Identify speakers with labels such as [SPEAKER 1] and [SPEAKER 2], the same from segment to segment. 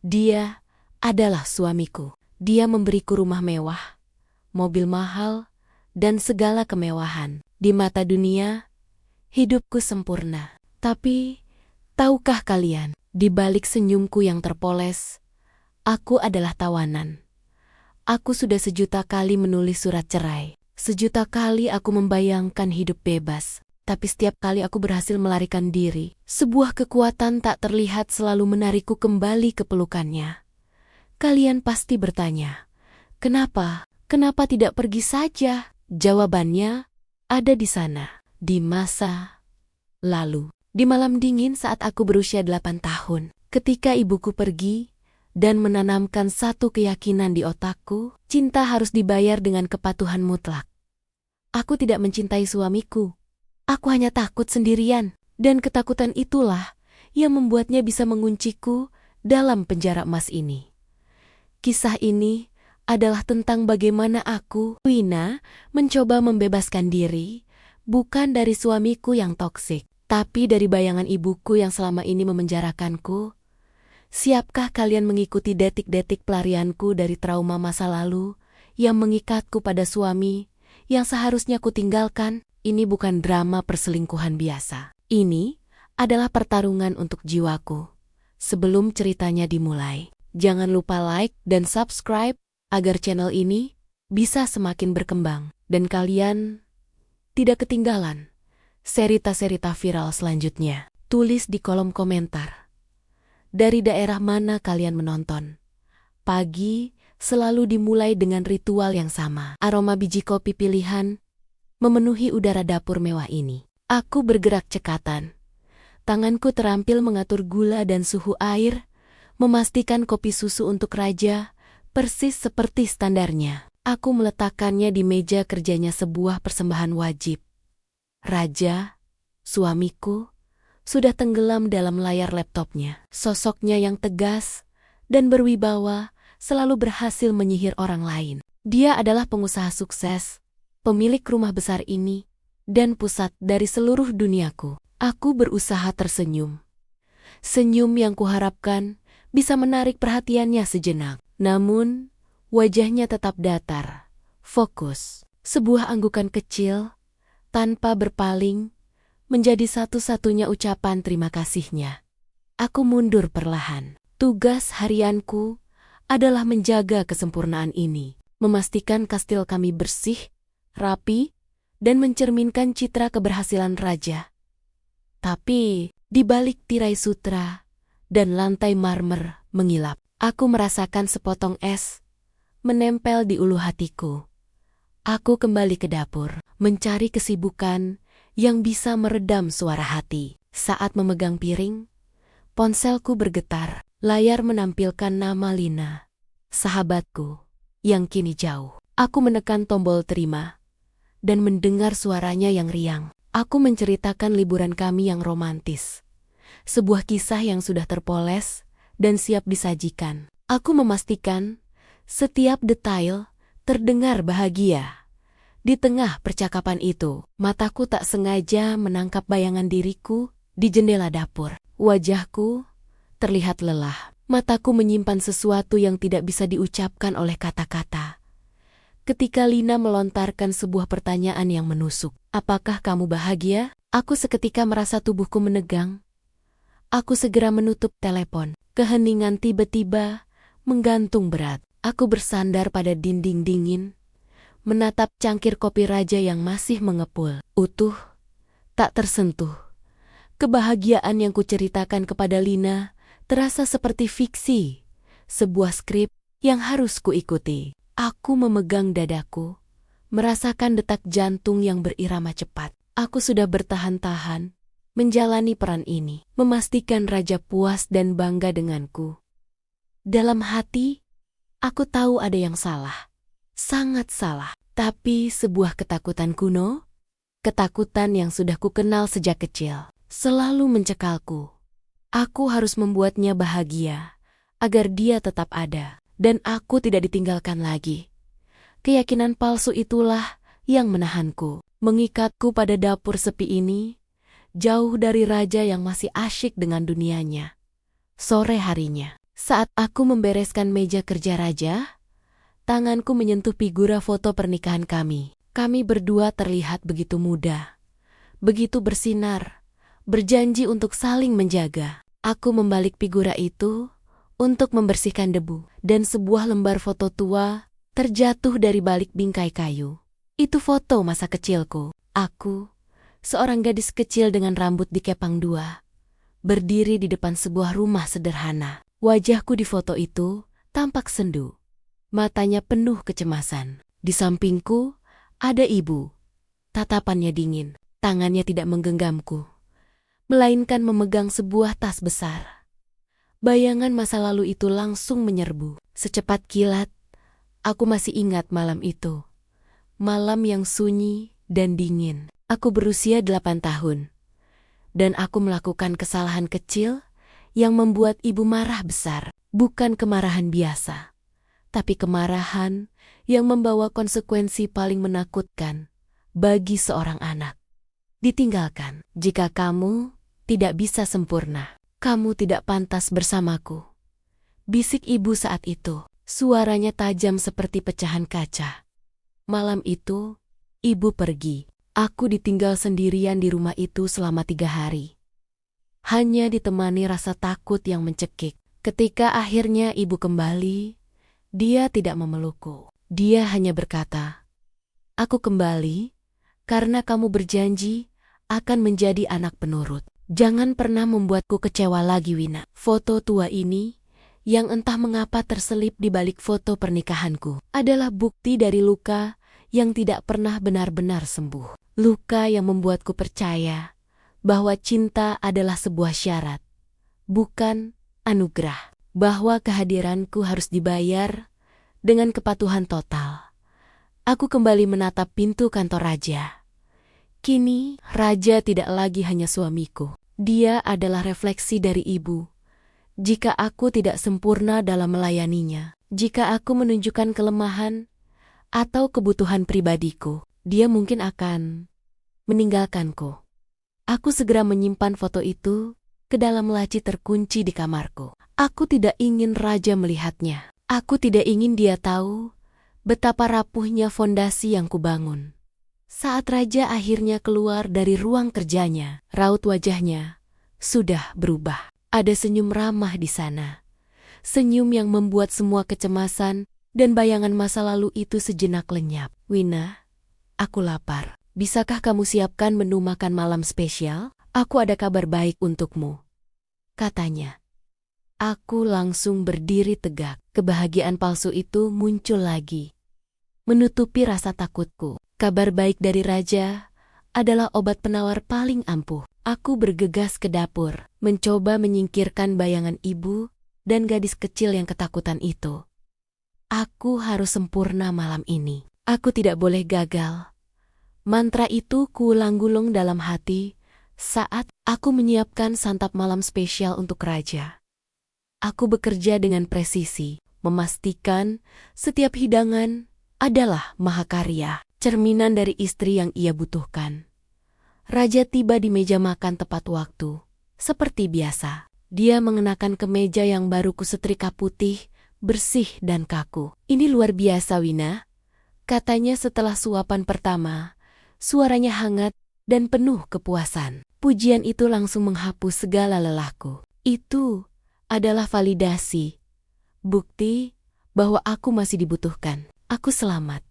[SPEAKER 1] Dia adalah suamiku. Dia memberiku rumah mewah, mobil mahal, dan segala kemewahan. Di mata dunia, hidupku sempurna. Tapi, tahukah kalian, di balik senyumku yang terpoles, aku adalah tawanan. Aku sudah sejuta kali menulis surat cerai. Sejuta kali aku membayangkan hidup bebas. Tapi setiap kali aku berhasil melarikan diri, sebuah kekuatan tak terlihat selalu menarikku kembali ke pelukannya. Kalian pasti bertanya, kenapa? Kenapa tidak pergi saja? Jawabannya ada di sana, di masa lalu. Di malam dingin saat aku berusia 8 tahun, ketika ibuku pergi dan menanamkan satu keyakinan di otakku, cinta harus dibayar dengan kepatuhan mutlak. Aku tidak mencintai suamiku. Aku hanya takut sendirian, dan ketakutan itulah yang membuatnya bisa mengunciku dalam penjara emas ini. Kisah ini adalah tentang bagaimana aku, Wina, mencoba membebaskan diri, bukan dari suamiku yang toksik, tapi dari bayangan ibuku yang selama ini memenjarakanku. Siapkah kalian mengikuti detik-detik pelarianku dari trauma masa lalu yang mengikatku pada suami yang seharusnya kutinggalkan? Ini bukan drama perselingkuhan biasa. Ini adalah pertarungan untuk jiwaku. Sebelum ceritanya dimulai, jangan lupa like dan subscribe agar channel ini bisa semakin berkembang dan kalian tidak ketinggalan cerita-cerita viral selanjutnya. Tulis di kolom komentar. Dari daerah mana kalian menonton? Pagi selalu dimulai dengan ritual yang sama. Aroma biji kopi pilihan memenuhi udara dapur mewah ini. Aku bergerak cekatan. Tanganku terampil mengatur gula dan suhu air, memastikan kopi susu untuk raja, persis seperti standarnya. Aku meletakkannya di meja kerjanya, sebuah persembahan wajib. Raja, suamiku, sudah tenggelam dalam layar laptopnya. Sosoknya yang tegas dan berwibawa selalu berhasil menyihir orang lain. Dia adalah pengusaha sukses, pemilik rumah besar ini, dan pusat dari seluruh duniaku. Aku berusaha tersenyum. Senyum yang kuharapkan bisa menarik perhatiannya sejenak. Namun, wajahnya tetap datar, fokus. Sebuah anggukan kecil, tanpa berpaling, menjadi satu-satunya ucapan terima kasihnya. Aku mundur perlahan. Tugas harianku adalah menjaga kesempurnaan ini, memastikan kastil kami bersih, rapi, dan mencerminkan citra keberhasilan raja. Tapi, di balik tirai sutra dan lantai marmer mengilap, aku merasakan sepotong es menempel di ulu hatiku. Aku kembali ke dapur, mencari kesibukan yang bisa meredam suara hati. Saat memegang piring, ponselku bergetar. Layar menampilkan nama Lina, sahabatku, yang kini jauh. Aku menekan tombol terima dan mendengar suaranya yang riang. Aku menceritakan liburan kami yang romantis. Sebuah kisah yang sudah terpoles dan siap disajikan. Aku memastikan setiap detail terdengar bahagia. Di tengah percakapan itu, mataku tak sengaja menangkap bayangan diriku di jendela dapur. Wajahku terlihat lelah. Mataku menyimpan sesuatu yang tidak bisa diucapkan oleh kata-kata. Ketika Lina melontarkan sebuah pertanyaan yang menusuk, "Apakah kamu bahagia?" Aku seketika merasa tubuhku menegang. Aku segera menutup telepon. Keheningan tiba-tiba menggantung berat. Aku bersandar pada dinding dingin, menatap cangkir kopi raja yang masih mengepul, utuh, tak tersentuh. Kebahagiaan yang kuceritakan kepada Lina terasa seperti fiksi, sebuah skrip yang harus kuikuti. Aku memegang dadaku, merasakan detak jantung yang berirama cepat. Aku sudah bertahan-tahan menjalani peran ini, memastikan raja puas dan bangga denganku. Dalam hati, aku tahu ada yang salah. Sangat salah, tapi sebuah ketakutan kuno, ketakutan yang sudah kukenal sejak kecil, selalu mencekalku. Aku harus membuatnya bahagia, agar dia tetap ada, dan aku tidak ditinggalkan lagi. Keyakinan palsu itulah yang menahanku, mengikatku pada dapur sepi ini, jauh dari raja yang masih asyik dengan dunianya. Sore harinya, Saat aku membereskan meja kerja raja, tanganku menyentuh figura foto pernikahan kami. Kami berdua terlihat begitu muda, begitu bersinar, berjanji untuk saling menjaga. Aku membalik figura itu untuk membersihkan debu, dan sebuah lembar foto tua terjatuh dari balik bingkai kayu. Itu foto masa kecilku. Aku, seorang gadis kecil dengan rambut dikepang dua, berdiri di depan sebuah rumah sederhana. Wajahku di foto itu tampak sendu. Matanya penuh kecemasan. Di sampingku ada ibu. Tatapannya dingin. Tangannya tidak menggenggamku, melainkan memegang sebuah tas besar. Bayangan masa lalu itu langsung menyerbu. Secepat kilat, aku masih ingat malam itu. Malam yang sunyi dan dingin. Aku berusia 8 tahun. Dan aku melakukan kesalahan kecil yang membuat ibu marah besar. Bukan kemarahan biasa, tapi kemarahan yang membawa konsekuensi paling menakutkan bagi seorang anak. Ditinggalkan. Jika kamu tidak bisa sempurna, kamu tidak pantas bersamaku. Bisik ibu saat itu. Suaranya tajam seperti pecahan kaca. Malam itu, ibu pergi. Aku ditinggal sendirian di rumah itu selama 3 hari. Hanya ditemani rasa takut yang mencekik. Ketika akhirnya ibu kembali, dia tidak memelukku. Dia hanya berkata, "Aku kembali karena kamu berjanji akan menjadi anak penurut. Jangan pernah membuatku kecewa lagi, Wina." Foto tua ini, yang entah mengapa terselip di balik foto pernikahanku, adalah bukti dari luka yang tidak pernah benar-benar sembuh. Luka yang membuatku percaya bahwa cinta adalah sebuah syarat, bukan anugerah. Bahwa kehadiranku harus dibayar dengan kepatuhan total. Aku kembali menatap pintu kantor raja. Kini, raja tidak lagi hanya suamiku. Dia adalah refleksi dari ibu. Jika aku tidak sempurna dalam melayaninya, jika aku menunjukkan kelemahan atau kebutuhan pribadiku, dia mungkin akan meninggalkanku. Aku segera menyimpan foto itu ke dalam laci terkunci di kamarku. Aku tidak ingin raja melihatnya. Aku tidak ingin dia tahu betapa rapuhnya fondasi yang kubangun. Saat raja akhirnya keluar dari ruang kerjanya, raut wajahnya sudah berubah. Ada senyum ramah di sana. Senyum yang membuat semua kecemasan dan bayangan masa lalu itu sejenak lenyap. "Wina, aku lapar. Bisakah kamu siapkan menu makan malam spesial? Aku ada kabar baik untukmu," katanya. Aku langsung berdiri tegak. Kebahagiaan palsu itu muncul lagi, menutupi rasa takutku. Kabar baik dari raja adalah obat penawar paling ampuh. Aku bergegas ke dapur, mencoba menyingkirkan bayangan ibu dan gadis kecil yang ketakutan itu. Aku harus sempurna malam ini. Aku tidak boleh gagal. Mantra itu kuulang-ulang dalam hati saat aku menyiapkan santap malam spesial untuk raja. Aku bekerja dengan presisi, memastikan setiap hidangan adalah mahakarya, cerminan dari istri yang ia butuhkan. Raja tiba di meja makan tepat waktu. Seperti biasa, dia mengenakan kemeja yang baru kusetrika putih, bersih dan kaku. "Ini luar biasa, Wina," katanya setelah suapan pertama. Suaranya hangat dan penuh kepuasan. Pujian itu langsung menghapus segala lelahku. Itu adalah validasi, bukti bahwa aku masih dibutuhkan. Aku selamat.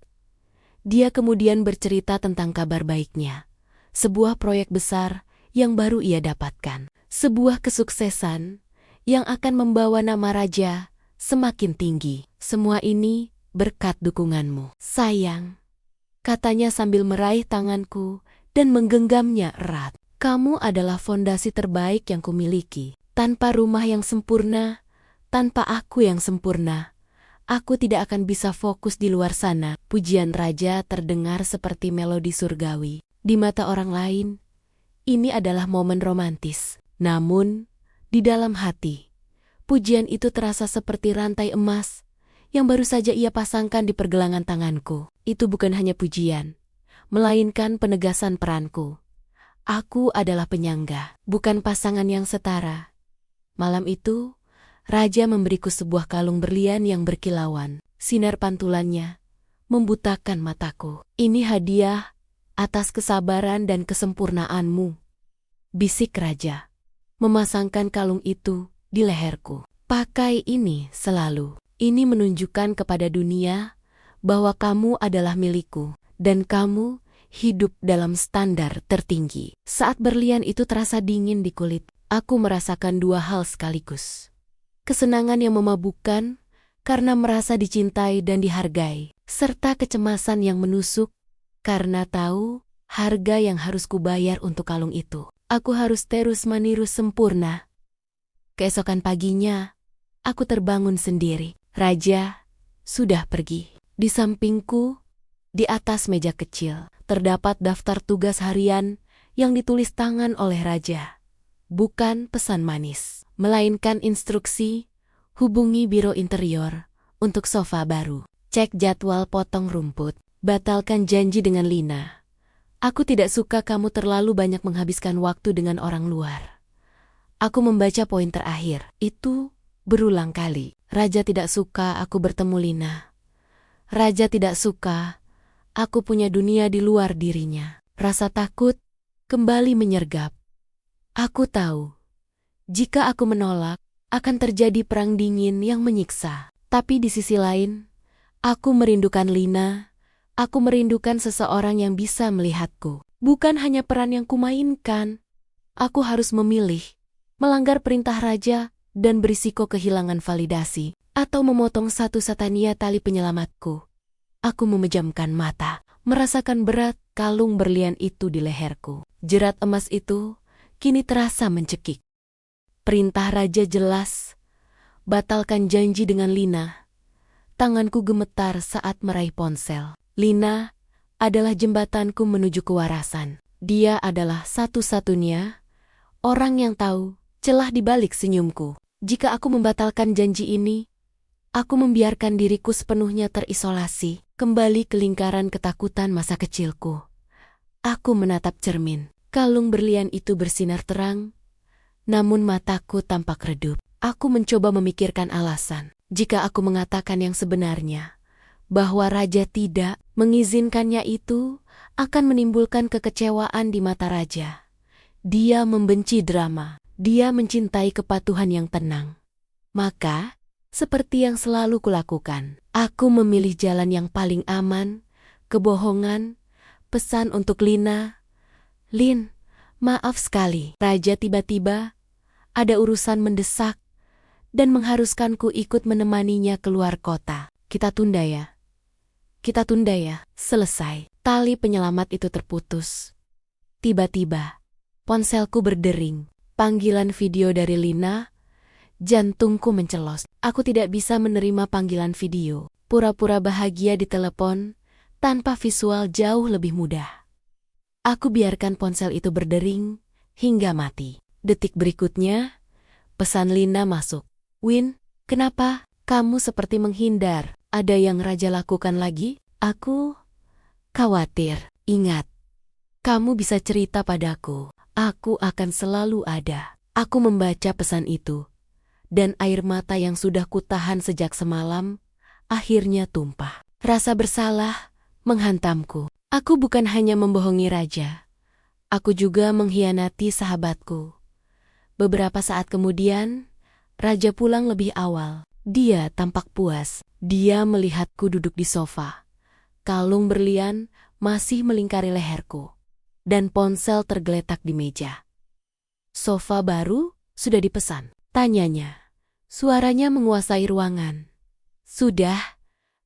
[SPEAKER 1] Dia kemudian bercerita tentang kabar baiknya. Sebuah proyek besar yang baru ia dapatkan. Sebuah kesuksesan yang akan membawa nama raja semakin tinggi. "Semua ini berkat dukunganmu, sayang," katanya sambil meraih tanganku dan menggenggamnya erat. "Kamu adalah fondasi terbaik yang kumiliki. Tanpa rumah yang sempurna, tanpa aku yang sempurna, aku tidak akan bisa fokus di luar sana." Pujian raja terdengar seperti melodi surgawi. Di mata orang lain, ini adalah momen romantis. Namun, di dalam hati, pujian itu terasa seperti rantai emas yang baru saja ia pasangkan di pergelangan tanganku. Itu bukan hanya pujian, melainkan penegasan peranku. Aku adalah penyangga, bukan pasangan yang setara. Malam itu, Raja memberiku sebuah kalung berlian yang berkilauan. Sinar pantulannya membutakan mataku. Ini hadiah atas kesabaran dan kesempurnaanmu, bisik raja, memasangkan kalung itu di leherku. Pakai ini selalu. Ini menunjukkan kepada dunia bahwa kamu adalah milikku, dan kamu hidup dalam standar tertinggi. Saat berlian itu terasa dingin di kulit, aku merasakan dua hal sekaligus. Kesenangan yang memabukkan karena merasa dicintai dan dihargai, serta kecemasan yang menusuk karena tahu harga yang harus kubayar untuk kalung itu. Aku harus terus meniru sempurna. Keesokan paginya, aku terbangun sendiri. Raja sudah pergi. Di sampingku, di atas meja kecil, terdapat daftar tugas harian yang ditulis tangan oleh raja. Bukan pesan manis, melainkan instruksi, hubungi biro interior untuk sofa baru. Cek jadwal potong rumput, batalkan janji dengan Lina. Aku tidak suka kamu terlalu banyak menghabiskan waktu dengan orang luar. Aku membaca poin terakhir, itu berulang kali. Raja tidak suka aku bertemu Lina. Raja tidak suka aku punya dunia di luar dirinya. Rasa takut kembali menyergap. Aku tahu, jika aku menolak, akan terjadi perang dingin yang menyiksa. Tapi di sisi lain, aku merindukan Lina. Aku merindukan seseorang yang bisa melihatku. Bukan hanya peran yang kumainkan. Aku harus memilih, melanggar perintah raja, dan berisiko kehilangan validasi, atau memotong satu-satunya tali penyelamatku. Aku memejamkan mata, merasakan berat kalung berlian itu di leherku. Jerat emas itu kini terasa mencekik. Perintah raja jelas, batalkan janji dengan Lina. Tanganku gemetar saat meraih ponsel. Lina adalah jembatanku menuju kewarasan. Dia adalah satu-satunya orang yang tahu celah di balik senyumku. Jika aku membatalkan janji ini, aku membiarkan diriku sepenuhnya terisolasi, kembali ke lingkaran ketakutan masa kecilku. Aku menatap cermin. Kalung berlian itu bersinar terang, namun mataku tampak redup. Aku mencoba memikirkan alasan. Jika aku mengatakan yang sebenarnya, bahwa raja tidak mengizinkannya, itu akan menimbulkan kekecewaan di mata raja. Dia membenci drama. Dia mencintai kepatuhan yang tenang. Maka, seperti yang selalu kulakukan, aku memilih jalan yang paling aman, kebohongan, pesan untuk Lina. Lin, maaf sekali. Raja tiba-tiba ada urusan mendesak dan mengharuskanku ikut menemaninya keluar kota. Kita tunda ya. Kita tunda ya. Selesai. Tali penyelamat itu terputus. Tiba-tiba, ponselku berdering. Panggilan video dari Lina, jantungku mencelos. Aku tidak bisa menerima panggilan video. Pura-pura bahagia di telepon, tanpa visual jauh lebih mudah. Aku biarkan ponsel itu berdering, hingga mati. Detik berikutnya, pesan Lina masuk. Win, kenapa? Kamu seperti menghindar. Ada yang raja lakukan lagi? Aku khawatir. Ingat, kamu bisa cerita padaku. Aku akan selalu ada. Aku membaca pesan itu, dan air mata yang sudah kutahan sejak semalam akhirnya tumpah. Rasa bersalah menghantamku. Aku bukan hanya membohongi raja, aku juga mengkhianati sahabatku. Beberapa saat kemudian, raja pulang lebih awal. Dia tampak puas. Dia melihatku duduk di sofa. Kalung berlian masih melingkari leherku, dan ponsel tergeletak di meja. Sofa baru sudah dipesan, tanyanya. Suaranya menguasai ruangan. Sudah,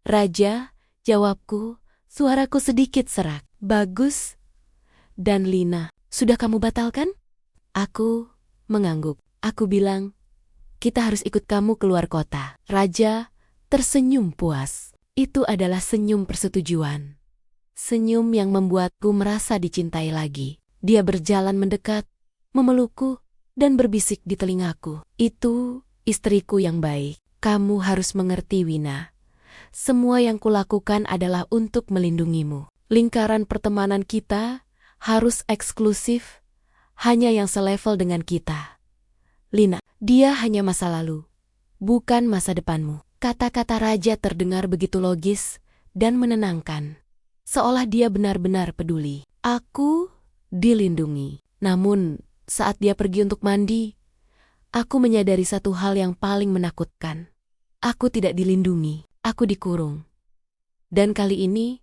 [SPEAKER 1] Raja, jawabku. Suaraku sedikit serak. Bagus. Dan Lina, sudah kamu batalkan? Aku mengangguk. Aku bilang, kita harus ikut kamu keluar kota. Raja tersenyum puas. Itu adalah senyum persetujuan. Senyum yang membuatku merasa dicintai lagi. Dia berjalan mendekat, memelukku, dan berbisik di telingaku. Itu istriku yang baik. Kamu harus mengerti, Wina. Semua yang kulakukan adalah untuk melindungimu. Lingkaran pertemanan kita harus eksklusif, hanya yang selevel dengan kita. Lina, dia hanya masa lalu, bukan masa depanmu. Kata-kata raja terdengar begitu logis dan menenangkan. Seolah dia benar-benar peduli. Aku dilindungi. Namun, saat dia pergi untuk mandi, aku menyadari satu hal yang paling menakutkan. Aku tidak dilindungi, aku dikurung. Dan kali ini,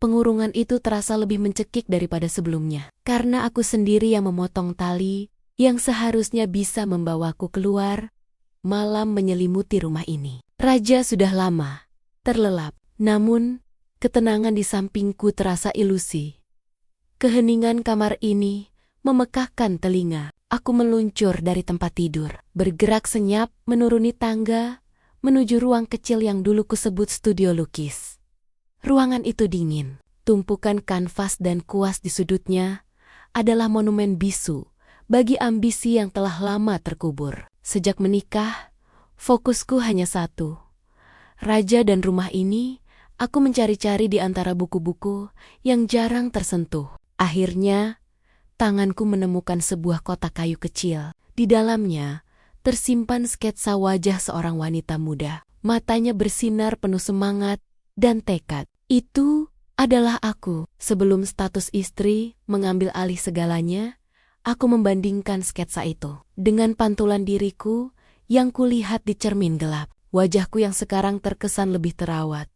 [SPEAKER 1] pengurungan itu terasa lebih mencekik daripada sebelumnya. Karena aku sendiri yang memotong tali yang seharusnya bisa membawaku keluar, malam menyelimuti rumah ini. Raja sudah lama terlelap, namun ketenangan di sampingku terasa ilusi. Keheningan kamar ini memekakkan telinga. Aku meluncur dari tempat tidur, bergerak senyap menuruni tangga, menuju ruang kecil yang dulu kusebut studio lukis. Ruangan itu dingin, tumpukan kanvas dan kuas di sudutnya adalah monumen bisu bagi ambisi yang telah lama terkubur. Sejak menikah, fokusku hanya satu. Raja dan rumah ini, aku mencari-cari di antara buku-buku yang jarang tersentuh. Akhirnya, tanganku menemukan sebuah kotak kayu kecil. Di dalamnya, tersimpan sketsa wajah seorang wanita muda. Matanya bersinar penuh semangat dan tekad. Itu adalah aku. Sebelum status istri mengambil alih segalanya, aku membandingkan sketsa itu dengan pantulan diriku yang kulihat di cermin gelap. Wajahku yang sekarang terkesan lebih terawat.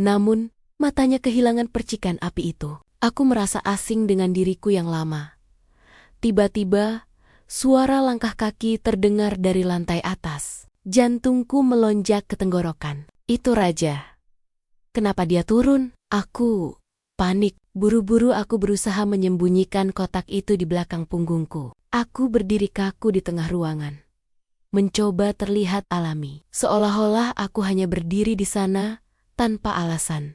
[SPEAKER 1] Namun, matanya kehilangan percikan api itu. Aku merasa asing dengan diriku yang lama. Tiba-tiba, suara langkah kaki terdengar dari lantai atas. Jantungku melonjak ke tenggorokan. Itu Raja. Kenapa dia turun? Aku panik. Buru-buru aku berusaha menyembunyikan kotak itu di belakang punggungku. Aku berdiri kaku di tengah ruangan, mencoba terlihat alami. Seolah-olah aku hanya berdiri di sana tanpa alasan.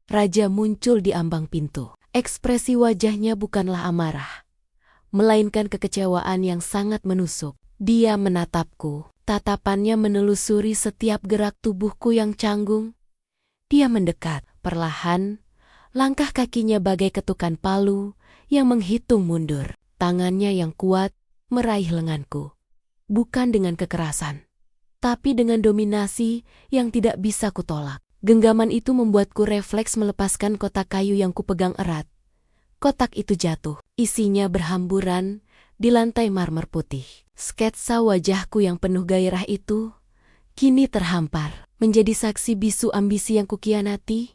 [SPEAKER 1] Raja muncul di ambang pintu. Ekspresi wajahnya bukanlah amarah, melainkan kekecewaan yang sangat menusuk. Dia menatapku, tatapannya menelusuri setiap gerak tubuhku yang canggung. Dia mendekat, perlahan, langkah kakinya bagai ketukan palu yang menghitung mundur. Tangannya yang kuat meraih lenganku, bukan dengan kekerasan, tapi dengan dominasi yang tidak bisa kutolak. Genggaman itu membuatku refleks melepaskan kotak kayu yang kupegang erat. Kotak itu jatuh, isinya berhamburan di lantai marmer putih. Sketsa wajahku yang penuh gairah itu kini terhampar, menjadi saksi bisu ambisi yang kukianati.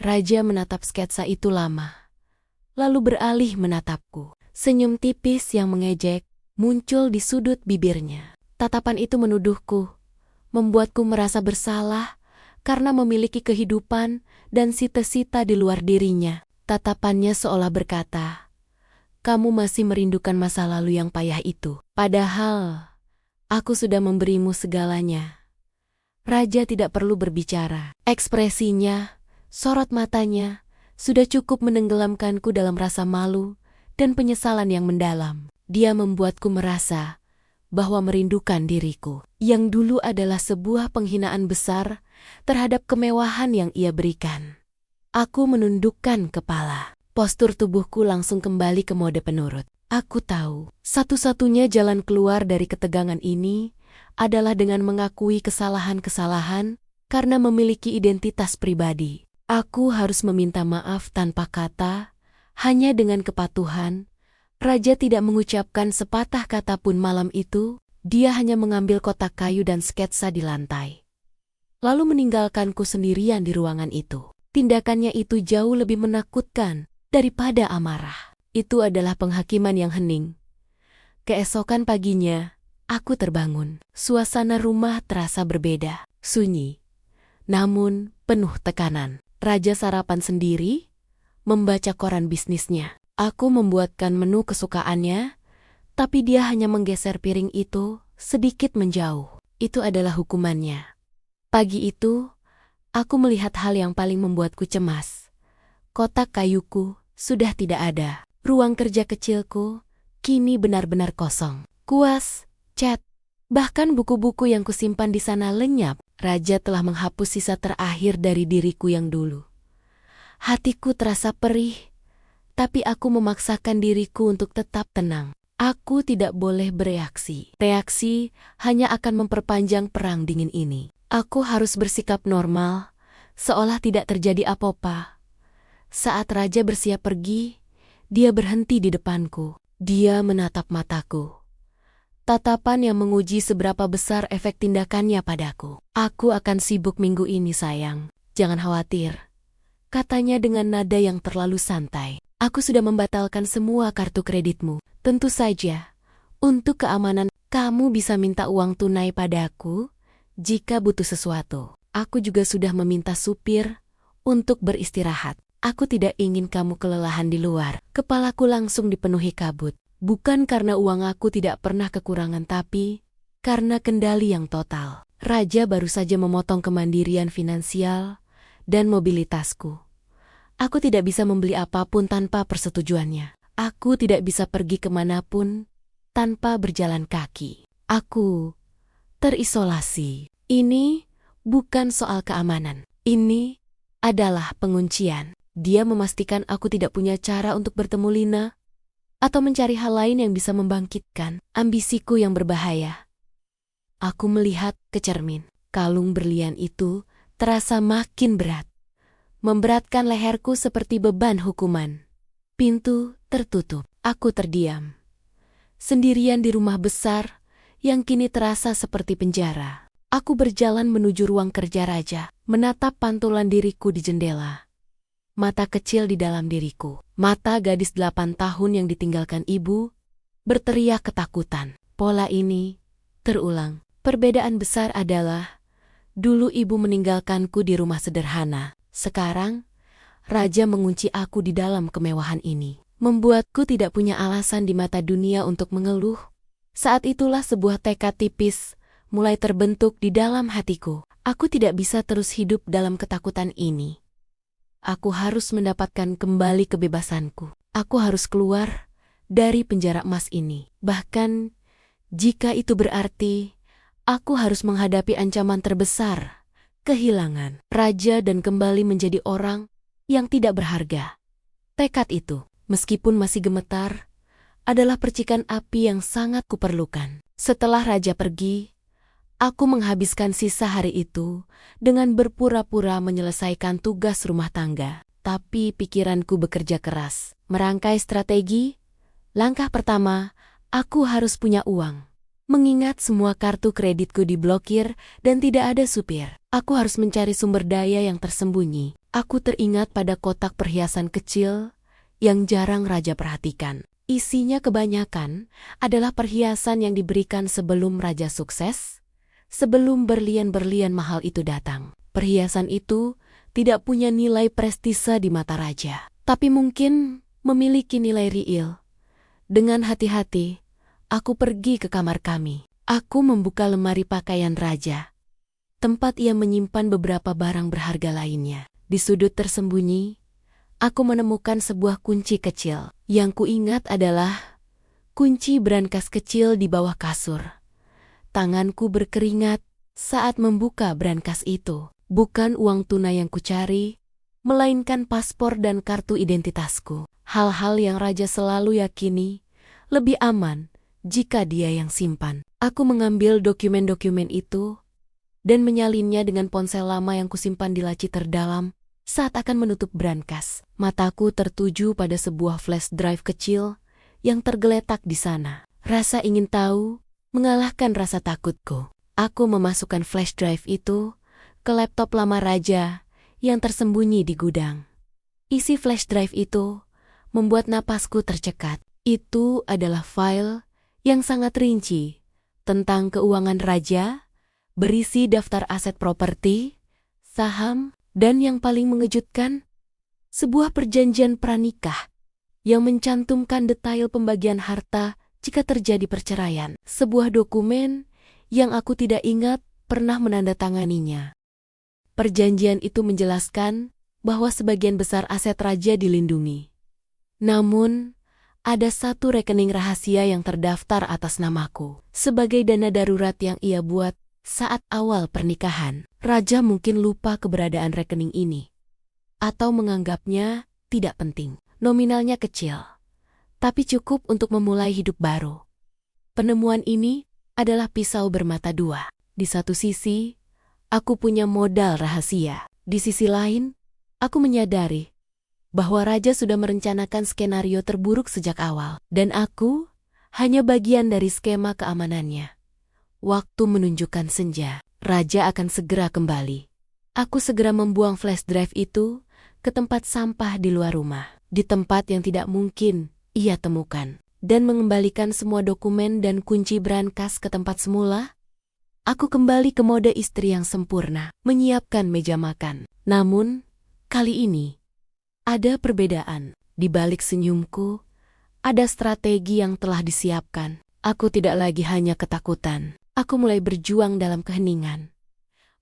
[SPEAKER 1] Raja menatap sketsa itu lama, lalu beralih menatapku. Senyum tipis yang mengejek muncul di sudut bibirnya. Tatapan itu menuduhku, membuatku merasa bersalah karena memiliki kehidupan dan cita-cita di luar dirinya. Tatapannya seolah berkata, "Kamu masih merindukan masa lalu yang payah itu. Padahal, aku sudah memberimu segalanya." Raja tidak perlu berbicara. Ekspresinya, sorot matanya, sudah cukup menenggelamkanku dalam rasa malu dan penyesalan yang mendalam. Dia membuatku merasa bahwa merindukan diriku, yang dulu adalah sebuah penghinaan besar terhadap kemewahan yang ia berikan. Aku menundukkan kepala. Postur tubuhku langsung kembali ke mode penurut. Aku tahu, satu-satunya jalan keluar dari ketegangan ini adalah dengan mengakui kesalahan-kesalahan karena memiliki identitas pribadi. Aku harus meminta maaf tanpa kata, hanya dengan kepatuhan. Raja tidak mengucapkan sepatah kata pun malam itu. Dia hanya mengambil kotak kayu dan sketsa di lantai, lalu meninggalkanku sendirian di ruangan itu. Tindakannya itu jauh lebih menakutkan daripada amarah. Itu adalah penghakiman yang hening. Keesokan paginya, aku terbangun. Suasana rumah terasa berbeda, sunyi, namun penuh tekanan. Raja sarapan sendiri, membaca koran bisnisnya. Aku membuatkan menu kesukaannya, tapi dia hanya menggeser piring itu sedikit menjauh. Itu adalah hukumannya. Pagi itu, aku melihat hal yang paling membuatku cemas. Kotak kayuku sudah tidak ada. Ruang kerja kecilku kini benar-benar kosong. Kuas, cat, bahkan buku-buku yang kusimpan di sana lenyap. Raja telah menghapus sisa terakhir dari diriku yang dulu. Hatiku terasa perih, tapi aku memaksakan diriku untuk tetap tenang. Aku tidak boleh bereaksi. Reaksi hanya akan memperpanjang perang dingin ini. Aku harus bersikap normal, seolah tidak terjadi apa-apa. Saat raja bersiap pergi, dia berhenti di depanku. Dia menatap mataku. Tatapan yang menguji seberapa besar efek tindakannya padaku. Aku akan sibuk minggu ini, sayang. Jangan khawatir, katanya dengan nada yang terlalu santai. Aku sudah membatalkan semua kartu kreditmu. Tentu saja, untuk keamanan, kamu bisa minta uang tunai padaku jika butuh sesuatu. Aku juga sudah meminta supir untuk beristirahat. Aku tidak ingin kamu kelelahan di luar. Kepalaku langsung dipenuhi kabut. Bukan karena uang aku tidak pernah kekurangan, tapi karena kendali yang total. Raja baru saja memotong kemandirian finansial dan mobilitasku. Aku tidak bisa membeli apapun tanpa persetujuannya. Aku tidak bisa pergi kemanapun tanpa berjalan kaki. Aku terisolasi. Ini bukan soal keamanan. Ini adalah penguncian. Dia memastikan aku tidak punya cara untuk bertemu Lina atau mencari hal lain yang bisa membangkitkan ambisiku yang berbahaya. Aku melihat ke cermin. Kalung berlian itu terasa makin berat, memberatkan leherku seperti beban hukuman. Pintu tertutup. Aku terdiam. Sendirian di rumah besar yang kini terasa seperti penjara. Aku berjalan menuju ruang kerja raja, menatap pantulan diriku di jendela. Mata kecil di dalam diriku. Mata gadis 8 tahun yang ditinggalkan ibu, berteriak ketakutan. Pola ini terulang. Perbedaan besar adalah, dulu ibu meninggalkanku di rumah sederhana. Sekarang, raja mengunci aku di dalam kemewahan ini. Membuatku tidak punya alasan di mata dunia untuk mengeluh. Saat itulah sebuah tekad tipis mulai terbentuk di dalam hatiku. Aku tidak bisa terus hidup dalam ketakutan ini. Aku harus mendapatkan kembali kebebasanku. Aku harus keluar dari penjara emas ini. Bahkan, jika itu berarti aku harus menghadapi ancaman terbesar, kehilangan raja dan kembali menjadi orang yang tidak berharga. Tekad itu, meskipun masih gemetar, adalah percikan api yang sangat kuperlukan. Setelah raja pergi, aku menghabiskan sisa hari itu dengan berpura-pura menyelesaikan tugas rumah tangga. Tapi pikiranku bekerja keras, merangkai strategi. Langkah pertama, aku harus punya uang. Mengingat semua kartu kreditku diblokir dan tidak ada supir, aku harus mencari sumber daya yang tersembunyi. Aku teringat pada kotak perhiasan kecil yang jarang raja perhatikan. Isinya kebanyakan adalah perhiasan yang diberikan sebelum raja sukses, sebelum berlian-berlian mahal itu datang. Perhiasan itu tidak punya nilai prestise di mata raja, tapi mungkin memiliki nilai real. Dengan hati-hati, aku pergi ke kamar kami. Aku membuka lemari pakaian raja, tempat ia menyimpan beberapa barang berharga lainnya. Di sudut tersembunyi, aku menemukan sebuah kunci kecil. Yang kuingat adalah kunci brankas kecil di bawah kasur. Tanganku berkeringat saat membuka brankas itu. Bukan uang tunai yang kucari, melainkan paspor dan kartu identitasku. Hal-hal yang raja selalu yakini lebih aman jika dia yang simpan. Aku mengambil dokumen-dokumen itu dan menyalinnya dengan ponsel lama yang kusimpan di laci terdalam. Saat akan menutup brankas, mataku tertuju pada sebuah flash drive kecil yang tergeletak di sana. Rasa ingin tahu mengalahkan rasa takutku. Aku memasukkan flash drive itu ke laptop lama raja yang tersembunyi di gudang. Isi flash drive itu membuat napasku tercekat. Itu adalah file yang sangat rinci tentang keuangan raja, berisi daftar aset properti, saham, dan yang paling mengejutkan, sebuah perjanjian pranikah yang mencantumkan detail pembagian harta jika terjadi perceraian. Sebuah dokumen yang aku tidak ingat pernah menandatanganinya. Perjanjian itu menjelaskan bahwa sebagian besar aset raja dilindungi. Namun, ada satu rekening rahasia yang terdaftar atas namaku sebagai dana darurat yang ia buat saat awal pernikahan. Raja mungkin lupa keberadaan rekening ini, atau menganggapnya tidak penting. Nominalnya kecil, tapi cukup untuk memulai hidup baru. Penemuan ini adalah pisau bermata dua. Di satu sisi, aku punya modal rahasia. Di sisi lain, aku menyadari bahwa Raja sudah merencanakan skenario terburuk sejak awal. Dan aku hanya bagian dari skema keamanannya. Waktu menunjukkan senja, Raja akan segera kembali. Aku segera membuang flash drive itu ke tempat sampah di luar rumah. Di tempat yang tidak mungkin ia temukan. Dan mengembalikan semua dokumen dan kunci brankas ke tempat semula, aku kembali ke mode istri yang sempurna, menyiapkan meja makan. Namun, kali ini, ada perbedaan. Di balik senyumku, ada strategi yang telah disiapkan. Aku tidak lagi hanya ketakutan. Aku mulai berjuang dalam keheningan.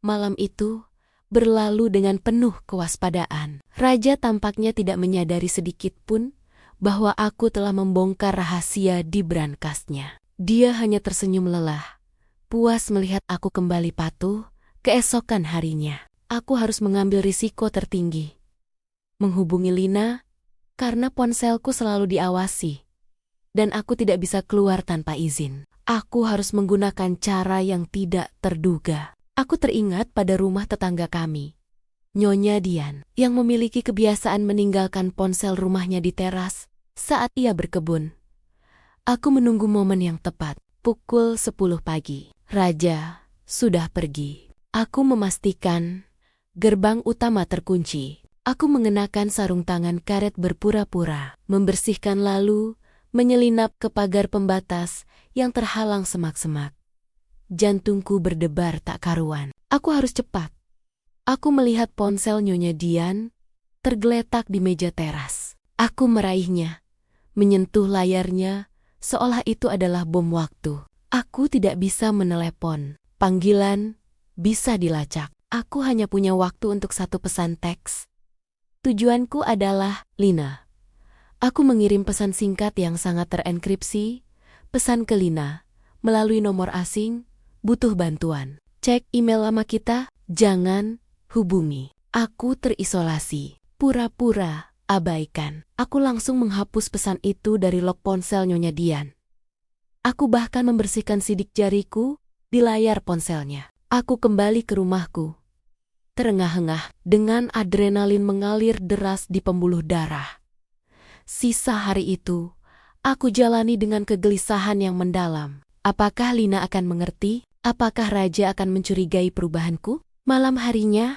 [SPEAKER 1] Malam itu berlalu dengan penuh kewaspadaan. Raja tampaknya tidak menyadari sedikit pun bahwa aku telah membongkar rahasia di brankasnya. Dia hanya tersenyum lelah, puas melihat aku kembali patuh. Keesokan harinya, aku harus mengambil risiko tertinggi. Menghubungi Lina, karena ponselku selalu diawasi. Dan aku tidak bisa keluar tanpa izin. Aku harus menggunakan cara yang tidak terduga. Aku teringat pada rumah tetangga kami, Nyonya Dian, yang memiliki kebiasaan meninggalkan ponsel rumahnya di teras saat ia berkebun. Aku menunggu momen yang tepat, pukul 10 pagi. Raja sudah pergi. Aku memastikan gerbang utama terkunci. Aku mengenakan sarung tangan karet berpura-pura, membersihkan lalu menyelinap ke pagar pembatas yang terhalang semak-semak. Jantungku berdebar tak karuan. Aku harus cepat. Aku melihat ponsel Nyonya Dian tergeletak di meja teras. Aku meraihnya, menyentuh layarnya, seolah itu adalah bom waktu. Aku tidak bisa menelepon. Panggilan bisa dilacak. Aku hanya punya waktu untuk satu pesan teks. Tujuanku adalah Lina. Aku mengirim pesan singkat yang sangat terenkripsi, pesan ke Lina, melalui nomor asing, butuh bantuan. Cek email lama kita, jangan hubungi. Aku terisolasi, pura-pura abaikan. Aku langsung menghapus pesan itu dari log ponsel Nyonya Dian. Aku bahkan membersihkan sidik jariku di layar ponselnya. Aku kembali ke rumahku, terengah-engah dengan adrenalin mengalir deras di pembuluh darah. Sisa hari itu, aku jalani dengan kegelisahan yang mendalam. Apakah Lina akan mengerti? Apakah Raja akan mencurigai perubahanku? Malam harinya,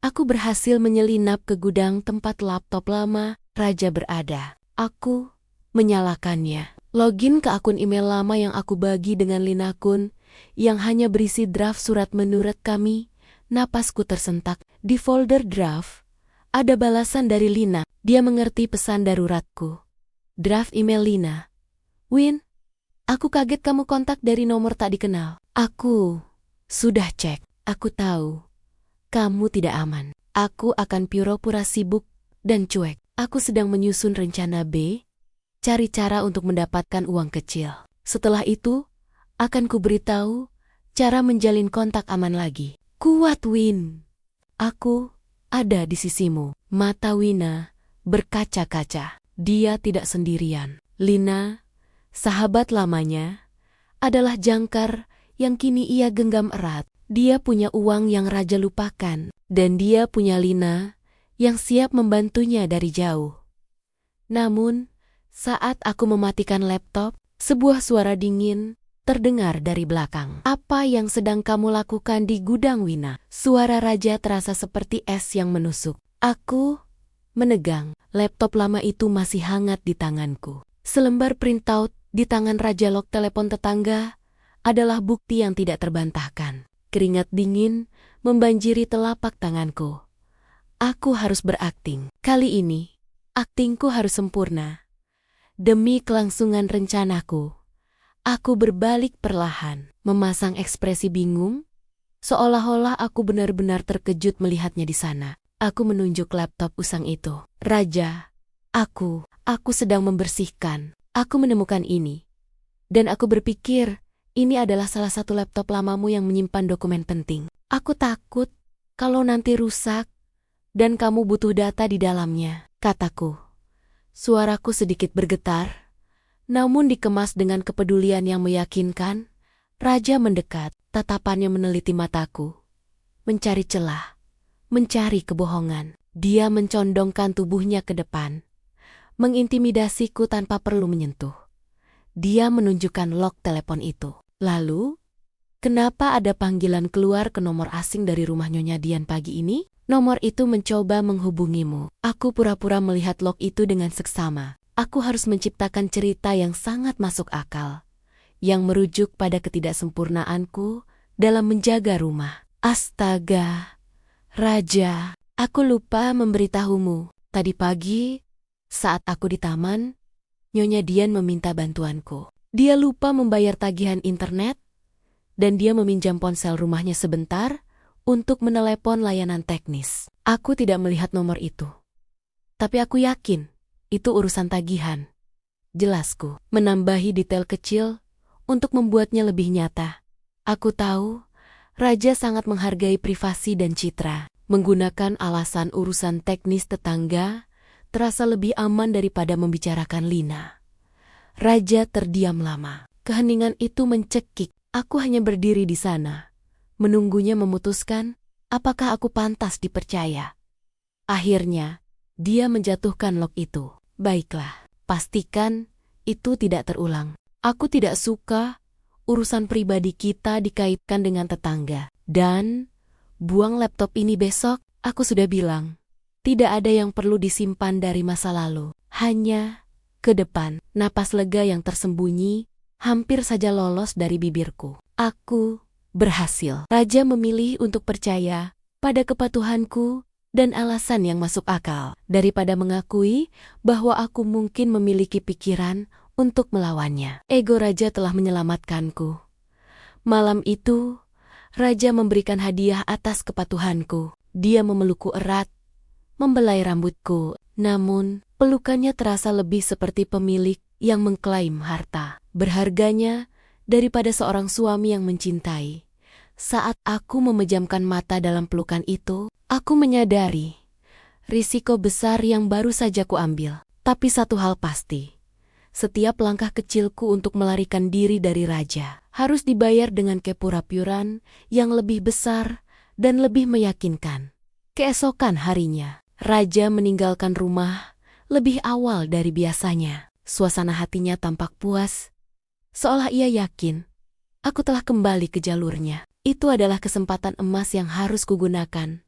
[SPEAKER 1] aku berhasil menyelinap ke gudang tempat laptop lama Raja berada. Aku menyalakannya. Login ke akun email lama yang aku bagi dengan Lina Kun, yang hanya berisi draft surat menurut kami. Napasku tersentak. Di folder draft, ada balasan dari Lina. Dia mengerti pesan daruratku. Draft email Lina. Win, aku kaget kamu kontak dari nomor tak dikenal. Aku sudah cek. Aku tahu kamu tidak aman. Aku akan pura-pura sibuk dan cuek. Aku sedang menyusun rencana B, cari cara untuk mendapatkan uang kecil. Setelah itu, akan kuberitahu cara menjalin kontak aman lagi. Kuat, Win. Aku ada di sisimu. Mata Wina berkaca-kaca. Dia tidak sendirian. Lina, sahabat lamanya, adalah jangkar yang kini ia genggam erat. Dia punya uang yang Raja lupakan, dan dia punya Lina yang siap membantunya dari jauh. Namun, saat aku mematikan laptop, sebuah suara dingin terdengar dari belakang. Apa yang sedang kamu lakukan di gudang, Wina? Suara Raja terasa seperti es yang menusuk. Aku menegang. Laptop lama itu masih hangat di tanganku. Selembar printout di tangan Raja log telepon tetangga adalah bukti yang tidak terbantahkan. Keringat dingin membanjiri telapak tanganku. Aku harus berakting. Kali ini, aktingku harus sempurna. Demi kelangsungan rencanaku, aku berbalik perlahan, memasang ekspresi bingung, seolah-olah aku benar-benar terkejut melihatnya di sana. Aku menunjuk laptop usang itu. Raja, aku sedang membersihkan. Aku menemukan ini. Dan aku berpikir, ini adalah salah satu laptop lamamu yang menyimpan dokumen penting. Aku takut kalau nanti rusak dan kamu butuh data di dalamnya, kataku. Suaraku sedikit bergetar, namun dikemas dengan kepedulian yang meyakinkan. Raja mendekat, tatapannya meneliti mataku, mencari celah, mencari kebohongan. Dia mencondongkan tubuhnya ke depan, mengintimidasiku tanpa perlu menyentuh. Dia menunjukkan lock telepon itu. Lalu, kenapa ada panggilan keluar ke nomor asing dari rumah Nyonya Dian pagi ini? Nomor itu mencoba menghubungimu. Aku pura-pura melihat lock itu dengan seksama. Aku harus menciptakan cerita yang sangat masuk akal, yang merujuk pada ketidaksempurnaanku dalam menjaga rumah. Astaga, Raja, aku lupa memberitahumu. Tadi pagi, saat aku di taman, Nyonya Dian meminta bantuanku. Dia lupa membayar tagihan internet, dan dia meminjam ponsel rumahnya sebentar untuk menelepon layanan teknis. Aku tidak melihat nomor itu. Tapi aku yakin, itu urusan tagihan. Jelasku, menambahi detail kecil untuk membuatnya lebih nyata. Aku tahu, Raja sangat menghargai privasi dan citra. Menggunakan alasan urusan teknis tetangga terasa lebih aman daripada membicarakan Lina. Raja terdiam lama. Keheningan itu mencekik. Aku hanya berdiri di sana, menunggunya memutuskan apakah aku pantas dipercaya. Akhirnya, dia menjatuhkan lock itu. Baiklah, pastikan itu tidak terulang. Aku tidak suka urusan pribadi kita dikaitkan dengan tetangga. Dan, buang laptop ini besok, aku sudah bilang. Tidak ada yang perlu disimpan dari masa lalu. Hanya ke depan. Napas lega yang tersembunyi hampir saja lolos dari bibirku. Aku berhasil. Raja memilih untuk percaya pada kepatuhanku dan alasan yang masuk akal, daripada mengakui bahwa aku mungkin memiliki pikiran untuk melawannya. Ego Raja telah menyelamatkanku. Malam itu, Raja memberikan hadiah atas kepatuhanku. Dia memelukku erat, membelai rambutku, namun pelukannya terasa lebih seperti pemilik yang mengklaim harta berharganya daripada seorang suami yang mencintai. Saat aku memejamkan mata dalam pelukan itu, aku menyadari risiko besar yang baru saja kuambil. Tapi satu hal pasti, setiap langkah kecilku untuk melarikan diri dari Raja harus dibayar dengan kepura-puraan yang lebih besar dan lebih meyakinkan. Keesokan harinya, Raja meninggalkan rumah lebih awal dari biasanya. Suasana hatinya tampak puas, seolah ia yakin aku telah kembali ke jalurnya. Itu adalah kesempatan emas yang harus kugunakan.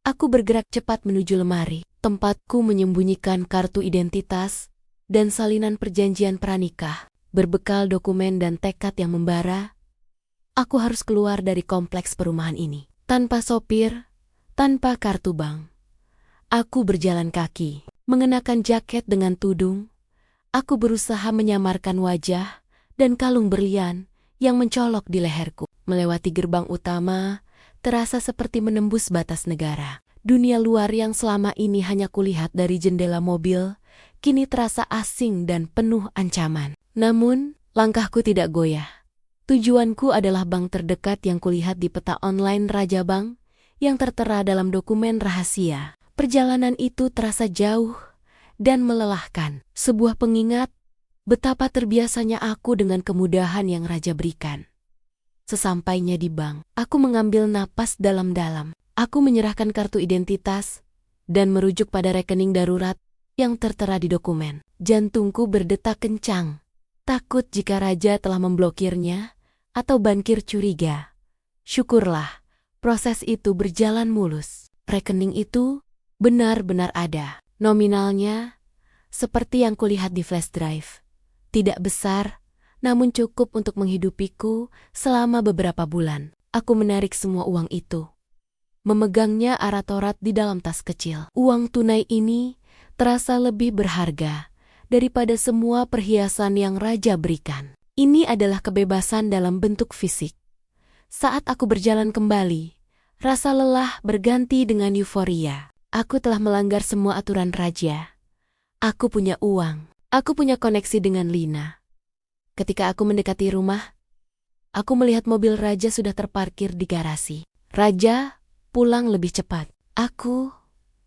[SPEAKER 1] Aku bergerak cepat menuju lemari, tempatku menyembunyikan kartu identitas dan salinan perjanjian pranikah. Berbekal dokumen dan tekad yang membara, aku harus keluar dari kompleks perumahan ini. Tanpa sopir, tanpa kartu bank. Aku berjalan kaki, mengenakan jaket dengan tudung. Aku berusaha menyamarkan wajah dan kalung berlian yang mencolok di leherku. Melewati gerbang utama, terasa seperti menembus batas negara. Dunia luar yang selama ini hanya kulihat dari jendela mobil, kini terasa asing dan penuh ancaman. Namun, langkahku tidak goyah. Tujuanku adalah bank terdekat yang kulihat di peta online Raja Bank yang tertera dalam dokumen rahasia. Perjalanan itu terasa jauh dan melelahkan. Sebuah pengingat betapa terbiasanya aku dengan kemudahan yang Raja berikan. Sesampainya di bank, aku mengambil napas dalam-dalam. Aku menyerahkan kartu identitas dan merujuk pada rekening darurat yang tertera di dokumen. Jantungku berdetak kencang, takut jika Raja telah memblokirnya atau bankir curiga. Syukurlah, proses itu berjalan mulus. Rekening itu benar-benar ada. Nominalnya seperti yang kulihat di flash drive. Tidak besar, namun cukup untuk menghidupiku selama beberapa bulan. Aku menarik semua uang itu, memegangnya arat-arat di dalam tas kecil. Uang tunai ini terasa lebih berharga daripada semua perhiasan yang Raja berikan. Ini adalah kebebasan dalam bentuk fisik. Saat aku berjalan kembali, rasa lelah berganti dengan euforia. Aku telah melanggar semua aturan Raja. Aku punya uang. Aku punya koneksi dengan Lina. Ketika aku mendekati rumah, aku melihat mobil Raja sudah terparkir di garasi. Raja pulang lebih cepat. Aku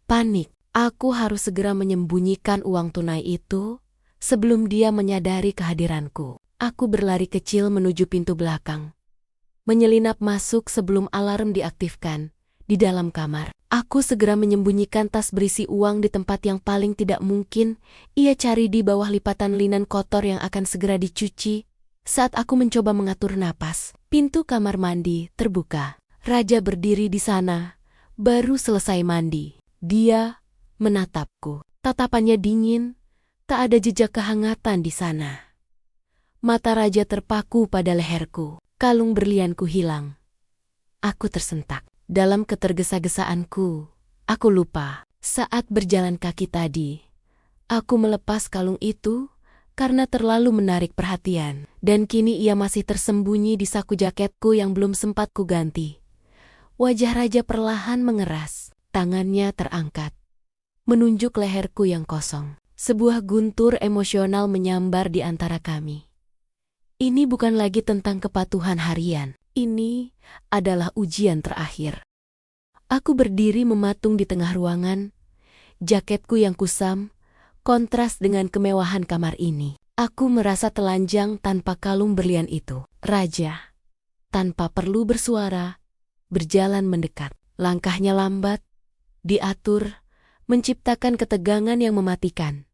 [SPEAKER 1] panik. Aku harus segera menyembunyikan uang tunai itu sebelum dia menyadari kehadiranku. Aku berlari kecil menuju pintu belakang, menyelinap masuk sebelum alarm diaktifkan. Di dalam kamar, aku segera menyembunyikan tas berisi uang di tempat yang paling tidak mungkin ia cari, di bawah lipatan linen kotor yang akan segera dicuci. Saat aku mencoba mengatur napas, pintu kamar mandi terbuka. Raja berdiri di sana, baru selesai mandi. Dia menatapku. Tatapannya dingin, tak ada jejak kehangatan di sana. Mata Raja terpaku pada leherku. Kalung berlianku hilang. Aku tersentak. Dalam ketergesa-gesaanku, aku lupa. Saat berjalan kaki tadi, aku melepas kalung itu karena terlalu menarik perhatian. Dan kini ia masih tersembunyi di saku jaketku yang belum sempat kuganti. Wajah Raja perlahan mengeras. Tangannya terangkat, menunjuk leherku yang kosong. Sebuah guntur emosional menyambar di antara kami. Ini bukan lagi tentang kepatuhan harian. Ini adalah ujian terakhir. Aku berdiri mematung di tengah ruangan. Jaketku yang kusam kontras dengan kemewahan kamar ini. Aku merasa telanjang tanpa kalung berlian itu. Raja, tanpa perlu bersuara, berjalan mendekat. Langkahnya lambat, diatur, menciptakan ketegangan yang mematikan.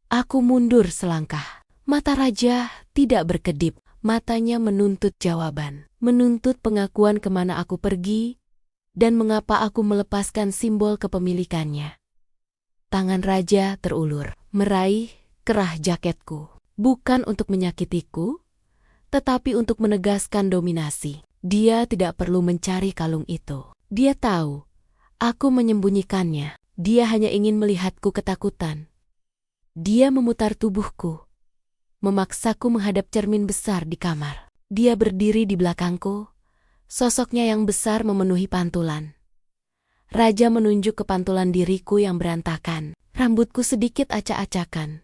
[SPEAKER 1] Aku mundur selangkah. Mata Raja tidak berkedip. Matanya menuntut jawaban, menuntut pengakuan kemana aku pergi, dan mengapa aku melepaskan simbol kepemilikannya. Tangan Raja terulur, meraih kerah jaketku. Bukan untuk menyakitiku, tetapi untuk menegaskan dominasi. Dia tidak perlu mencari kalung itu. Dia tahu, aku menyembunyikannya. Dia hanya ingin melihatku ketakutan. Dia memutar tubuhku, memaksaku menghadap cermin besar di kamar. Dia berdiri di belakangku, sosoknya yang besar memenuhi pantulan. Raja menunjuk ke pantulan diriku yang berantakan. Rambutku sedikit acak-acakan.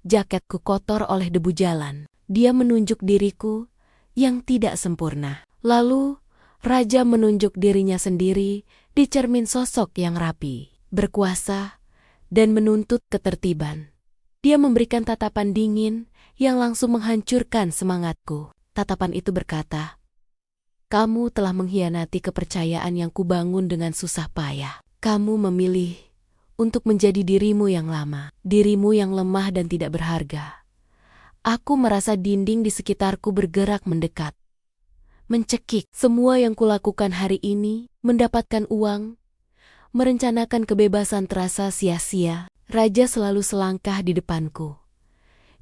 [SPEAKER 1] Jaketku kotor oleh debu jalan. Dia menunjuk diriku yang tidak sempurna. Lalu, Raja menunjuk dirinya sendiri di cermin sosok yang rapi, berkuasa, dan menuntut ketertiban. Dia memberikan tatapan dingin yang langsung menghancurkan semangatku. Tatapan itu berkata, "Kamu telah mengkhianati kepercayaan yang kubangun dengan susah payah. Kamu memilih untuk menjadi dirimu yang lama, dirimu yang lemah dan tidak berharga." Aku merasa dinding di sekitarku bergerak mendekat, mencekik. Semua yang kulakukan hari ini, mendapatkan uang, merencanakan kebebasan, terasa sia-sia. Raja selalu selangkah di depanku.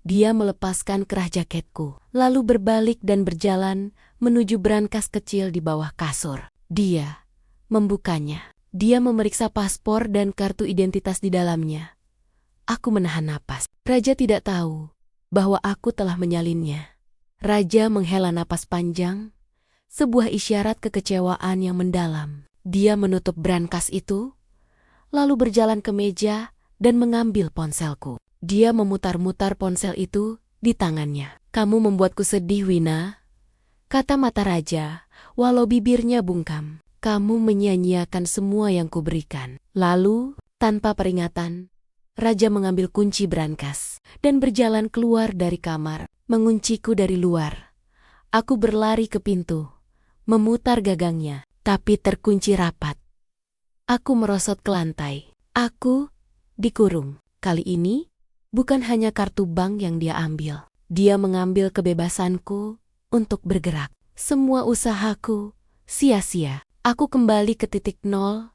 [SPEAKER 1] Dia melepaskan kerah jaketku, lalu berbalik dan berjalan menuju brankas kecil di bawah kasur. Dia membukanya. Dia memeriksa paspor dan kartu identitas di dalamnya. Aku menahan napas. Raja tidak tahu bahwa aku telah menyalinnya. Raja menghela napas panjang, sebuah isyarat kekecewaan yang mendalam. Dia menutup brankas itu, lalu berjalan ke meja dan mengambil ponselku. Dia memutar-mutar ponsel itu di tangannya. "Kamu membuatku sedih, Wina," kata mata Raja, walau bibirnya bungkam. "Kamu menyia-nyiakan semua yang kuberikan." Lalu, tanpa peringatan, Raja mengambil kunci brankas dan berjalan keluar dari kamar, mengunciku dari luar. Aku berlari ke pintu, memutar gagangnya, tapi terkunci rapat. Aku merosot ke lantai. Aku dikurung. Kali ini, bukan hanya kartu bank yang dia ambil. Dia mengambil kebebasanku untuk bergerak. Semua usahaku sia-sia. Aku kembali ke titik nol,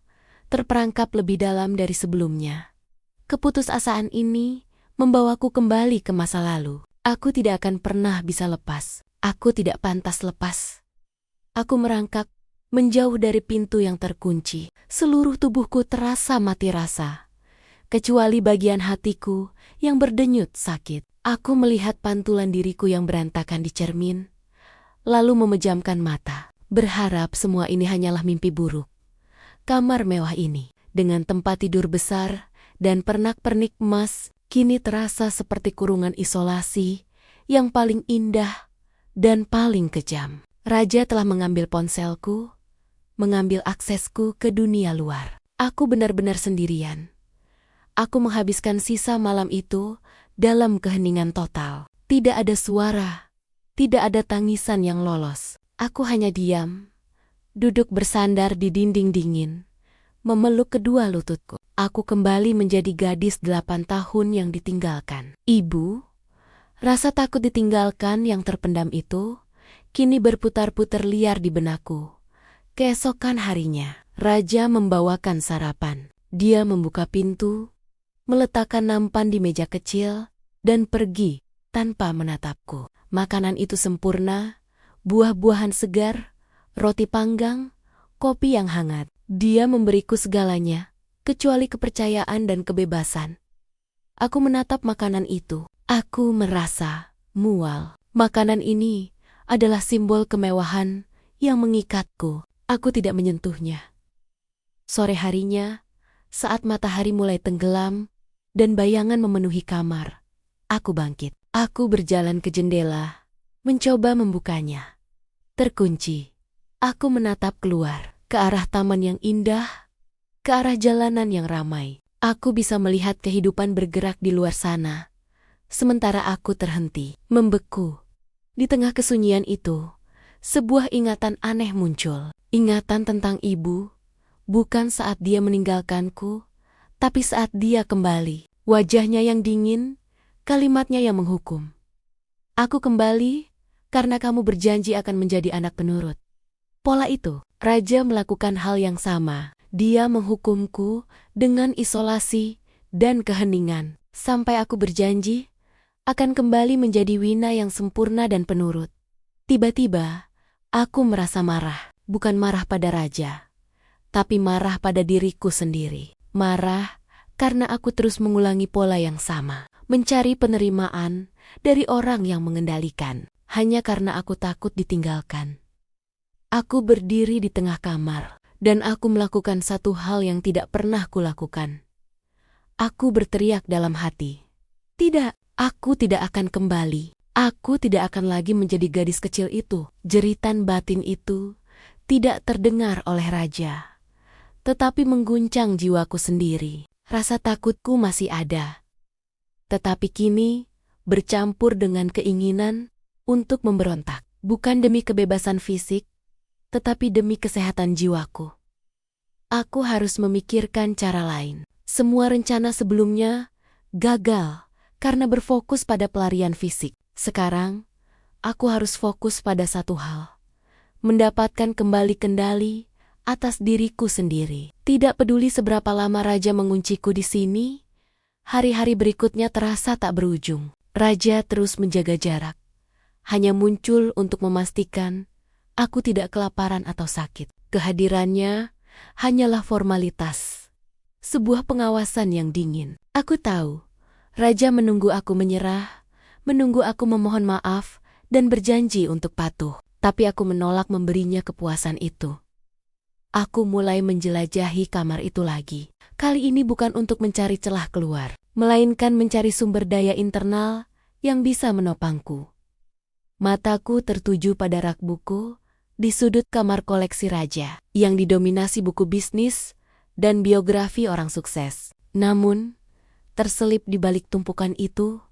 [SPEAKER 1] terperangkap lebih dalam dari sebelumnya. Keputusasaan ini membawaku kembali ke masa lalu. Aku tidak akan pernah bisa lepas. Aku tidak pantas lepas. Aku merangkak, menjauh dari pintu yang terkunci. Seluruh tubuhku terasa mati rasa, kecuali bagian hatiku yang berdenyut sakit. Aku melihat pantulan diriku yang berantakan di cermin, lalu memejamkan mata, berharap semua ini hanyalah mimpi buruk. Kamar mewah ini, dengan tempat tidur besar dan pernak-pernik emas, kini terasa seperti kurungan isolasi yang paling indah dan paling kejam. Raja telah mengambil ponselku, mengambil aksesku ke dunia luar. Aku benar-benar sendirian. Aku menghabiskan sisa malam itu dalam keheningan total. Tidak ada suara, tidak ada tangisan yang lolos. Aku hanya diam, duduk bersandar di dinding dingin, memeluk kedua lututku. Aku kembali menjadi gadis 8 tahun yang ditinggalkan. Ibu, rasa takut ditinggalkan yang terpendam itu kini berputar-putar liar di benakku. Keesokan harinya, Raja membawakan sarapan. Dia membuka pintu, meletakkan nampan di meja kecil, dan pergi tanpa menatapku. Makanan itu sempurna, buah-buahan segar, roti panggang, kopi yang hangat. Dia memberiku segalanya, kecuali kepercayaan dan kebebasan. Aku menatap makanan itu. Aku merasa mual. Makanan ini adalah simbol kemewahan yang mengikatku. Aku tidak menyentuhnya. Sore harinya, saat matahari mulai tenggelam dan bayangan memenuhi kamar, aku bangkit. Aku berjalan ke jendela, mencoba membukanya. Terkunci. Aku menatap keluar, ke arah taman yang indah, ke arah jalanan yang ramai. Aku bisa melihat kehidupan bergerak di luar sana, sementara aku terhenti, membeku. Di tengah kesunyian itu, sebuah ingatan aneh muncul. Ingatan tentang ibu, bukan saat dia meninggalkanku, tapi saat dia kembali. Wajahnya yang dingin, kalimatnya yang menghukum. Aku kembali karena kamu berjanji akan menjadi anak penurut. Pola itu, Raja melakukan hal yang sama. Dia menghukumku dengan isolasi dan keheningan, sampai aku berjanji akan kembali menjadi Wina yang sempurna dan penurut. Tiba-tiba, aku merasa marah. Bukan marah pada Raja, tapi marah pada diriku sendiri. Marah karena aku terus mengulangi pola yang sama, mencari penerimaan dari orang yang mengendalikan, hanya karena aku takut ditinggalkan. Aku berdiri di tengah kamar, dan aku melakukan satu hal yang tidak pernah kulakukan. Aku berteriak dalam hati, "Tidak, aku tidak akan kembali. Aku tidak akan lagi menjadi gadis kecil itu." Jeritan batin itu tidak terdengar oleh Raja, tetapi mengguncang jiwaku sendiri. Rasa takutku masih ada, tetapi kini bercampur dengan keinginan untuk memberontak. Bukan demi kebebasan fisik, tetapi demi kesehatan jiwaku. Aku harus memikirkan cara lain. Semua rencana sebelumnya gagal karena berfokus pada pelarian fisik. Sekarang, aku harus fokus pada satu hal. Mendapatkan kembali kendali atas diriku sendiri. Tidak peduli seberapa lama Raja mengunciku di sini, hari-hari berikutnya terasa tak berujung. Raja terus menjaga jarak, hanya muncul untuk memastikan aku tidak kelaparan atau sakit. Kehadirannya hanyalah formalitas, sebuah pengawasan yang dingin. Aku tahu, Raja menunggu aku menyerah, menunggu aku memohon maaf, dan berjanji untuk patuh. Tapi aku menolak memberinya kepuasan itu. Aku mulai menjelajahi kamar itu lagi. Kali ini bukan untuk mencari celah keluar, melainkan mencari sumber daya internal yang bisa menopangku. Mataku tertuju pada rak buku di sudut kamar koleksi Raja, yang didominasi buku bisnis dan biografi orang sukses. Namun, terselip di balik tumpukan itu,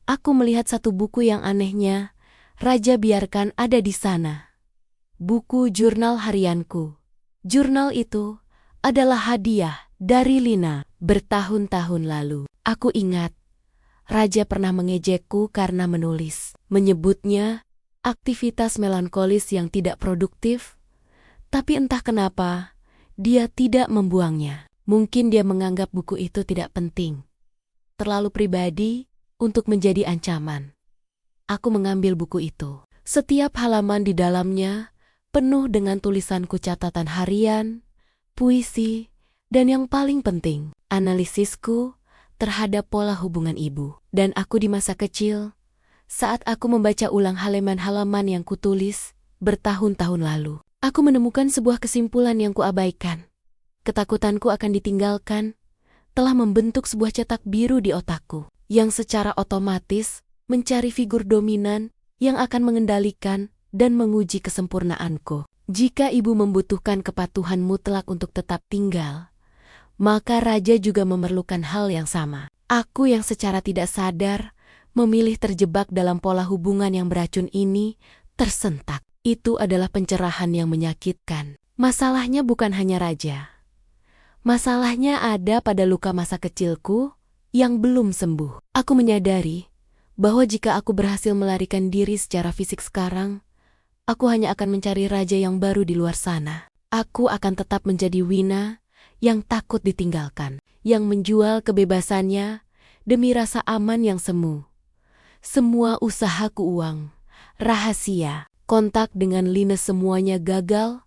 [SPEAKER 1] aku melihat satu buku yang anehnya Raja biarkan ada di sana. Buku jurnal harianku. Jurnal itu adalah hadiah dari Lina bertahun-tahun lalu. Aku ingat, Raja pernah mengejekku karena menulis, menyebutnya aktivitas melankolis yang tidak produktif, tapi entah kenapa, dia tidak membuangnya. Mungkin dia menganggap buku itu tidak penting, terlalu pribadi untuk menjadi ancaman. Aku mengambil buku itu. Setiap halaman di dalamnya penuh dengan tulisanku, catatan harian, puisi, dan yang paling penting, analisisku terhadap pola hubungan ibu dan aku di masa kecil, saat aku membaca ulang halaman-halaman yang kutulis bertahun-tahun lalu. Aku menemukan sebuah kesimpulan yang kuabaikan. Ketakutanku akan ditinggalkan telah membentuk sebuah cetak biru di otakku, yang secara otomatis mencari figur dominan yang akan mengendalikan dan menguji kesempurnaanku. Jika ibu membutuhkan kepatuhan mutlak untuk tetap tinggal, maka raja juga memerlukan hal yang sama. Aku yang secara tidak sadar memilih terjebak dalam pola hubungan yang beracun ini tersentak. Itu adalah pencerahan yang menyakitkan. Masalahnya bukan hanya raja. Masalahnya ada pada luka masa kecilku yang belum sembuh. Aku menyadari bahwa jika aku berhasil melarikan diri secara fisik sekarang, aku hanya akan mencari raja yang baru di luar sana. Aku akan tetap menjadi Wina yang takut ditinggalkan, yang menjual kebebasannya demi rasa aman yang semu. Semua usahaku uang, rahasia, kontak dengan Lina semuanya gagal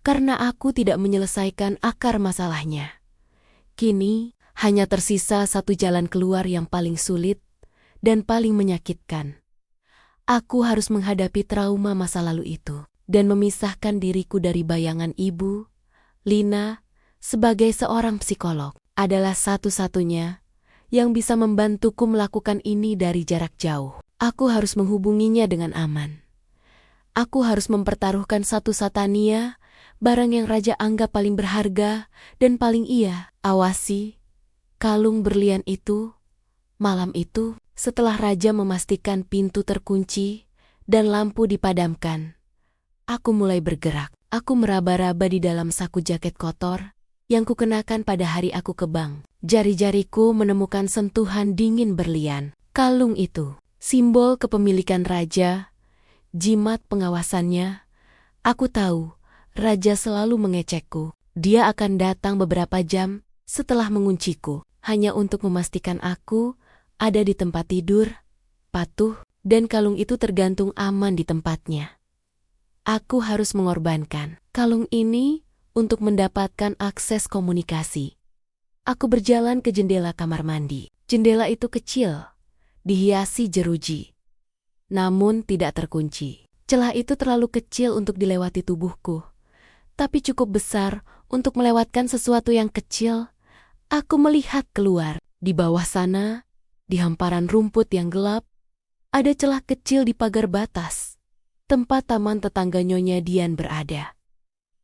[SPEAKER 1] karena aku tidak menyelesaikan akar masalahnya. Kini hanya tersisa satu jalan keluar yang paling sulit dan paling menyakitkan. Aku harus menghadapi trauma masa lalu itu dan memisahkan diriku dari bayangan ibu. Lina, sebagai seorang psikolog, adalah satu-satunya yang bisa membantuku melakukan ini dari jarak jauh. Aku harus menghubunginya dengan aman. Aku harus mempertaruhkan satu Satania, barang yang raja anggap paling berharga dan paling ia awasi. Kalung berlian itu, malam itu, setelah raja memastikan pintu terkunci dan lampu dipadamkan, aku mulai bergerak. Aku meraba-raba di dalam saku jaket kotor yang kukenakan pada hari aku ke bank. Jari-jariku menemukan sentuhan dingin berlian. Kalung itu, simbol kepemilikan raja, jimat pengawasannya. Aku tahu, raja selalu mengecekku. Dia akan datang beberapa jam setelah mengunciku, hanya untuk memastikan aku ada di tempat tidur, patuh, dan kalung itu tergantung aman di tempatnya. Aku harus mengorbankan kalung ini untuk mendapatkan akses komunikasi. Aku berjalan ke jendela kamar mandi. Jendela itu kecil, dihiasi jeruji, namun tidak terkunci. Celah itu terlalu kecil untuk dilewati tubuhku, tapi cukup besar untuk melewatkan sesuatu yang kecil. Aku melihat keluar. Di bawah sana, di hamparan rumput yang gelap, ada celah kecil di pagar batas, tempat taman tetangga Nyonya Dian berada.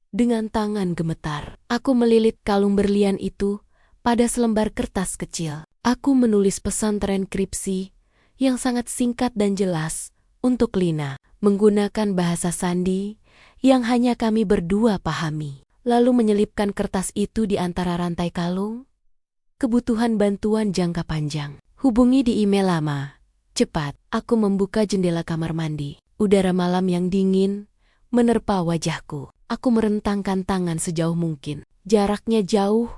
[SPEAKER 1] Dengan tangan gemetar, aku melilit kalung berlian itu pada selembar kertas kecil. Aku menulis pesan transkripsi yang sangat singkat dan jelas untuk Lina, menggunakan bahasa sandi yang hanya kami berdua pahami. Lalu menyelipkan kertas itu di antara rantai kalung. Kebutuhan bantuan jangka panjang. Hubungi di email lama. Cepat, aku membuka jendela kamar mandi. Udara malam yang dingin menerpa wajahku. Aku merentangkan tangan sejauh mungkin. Jaraknya jauh,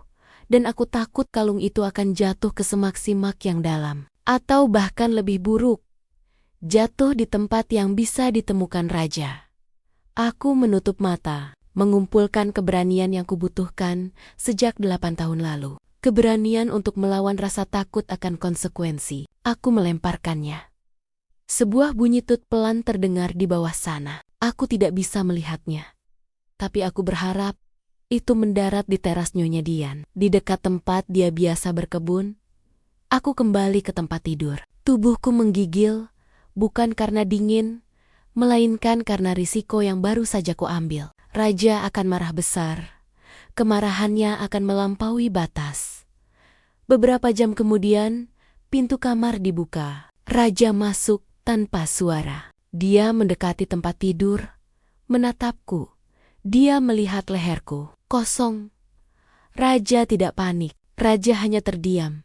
[SPEAKER 1] dan aku takut kalung itu akan jatuh ke semak-semak yang dalam. Atau bahkan lebih buruk, jatuh di tempat yang bisa ditemukan raja. Aku menutup mata, mengumpulkan keberanian yang kubutuhkan sejak 8 tahun lalu. Keberanian untuk melawan rasa takut akan konsekuensi. Aku melemparkannya. Sebuah bunyi tut pelan terdengar di bawah sana. Aku tidak bisa melihatnya. Tapi aku berharap itu mendarat di teras Nyonya Dian. Di dekat tempat dia biasa berkebun. Aku kembali ke tempat tidur. Tubuhku menggigil, bukan karena dingin, melainkan karena risiko yang baru saja kuambil. Raja akan marah besar. Kemarahannya akan melampaui batas. Beberapa jam kemudian, pintu kamar dibuka. Raja masuk tanpa suara. Dia mendekati tempat tidur, menatapku. Dia melihat leherku, kosong. Raja tidak panik. Raja hanya terdiam.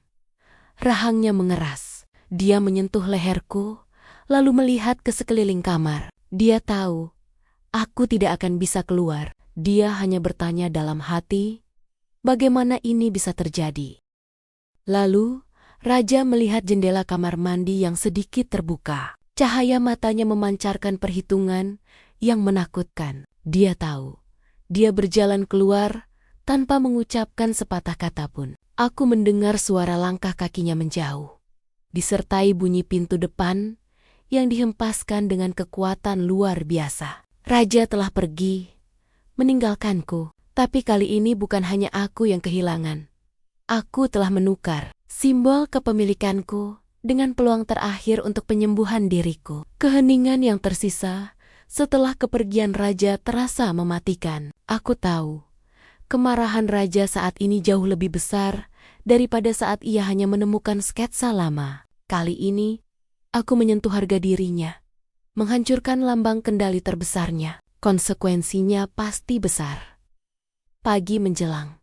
[SPEAKER 1] Rahangnya mengeras. Dia menyentuh leherku, lalu melihat ke sekeliling kamar. Dia tahu, aku tidak akan bisa keluar. Dia hanya bertanya dalam hati, bagaimana ini bisa terjadi? Lalu, Raja melihat jendela kamar mandi yang sedikit terbuka. Cahaya matanya memancarkan perhitungan yang menakutkan. Dia tahu, dia berjalan keluar tanpa mengucapkan sepatah kata pun. Aku mendengar suara langkah kakinya menjauh, disertai bunyi pintu depan yang dihempaskan dengan kekuatan luar biasa. Raja telah pergi, meninggalkanku, tapi kali ini bukan hanya aku yang kehilangan. Aku telah menukar simbol kepemilikanku dengan peluang terakhir untuk penyembuhan diriku. Keheningan yang tersisa setelah kepergian raja terasa mematikan. Aku tahu, Kemarahan raja saat ini jauh lebih besar daripada saat ia hanya menemukan sketsa lama. Kali ini, aku menyentuh harga dirinya, menghancurkan lambang kendali terbesarnya. Konsekuensinya pasti besar. Pagi menjelang,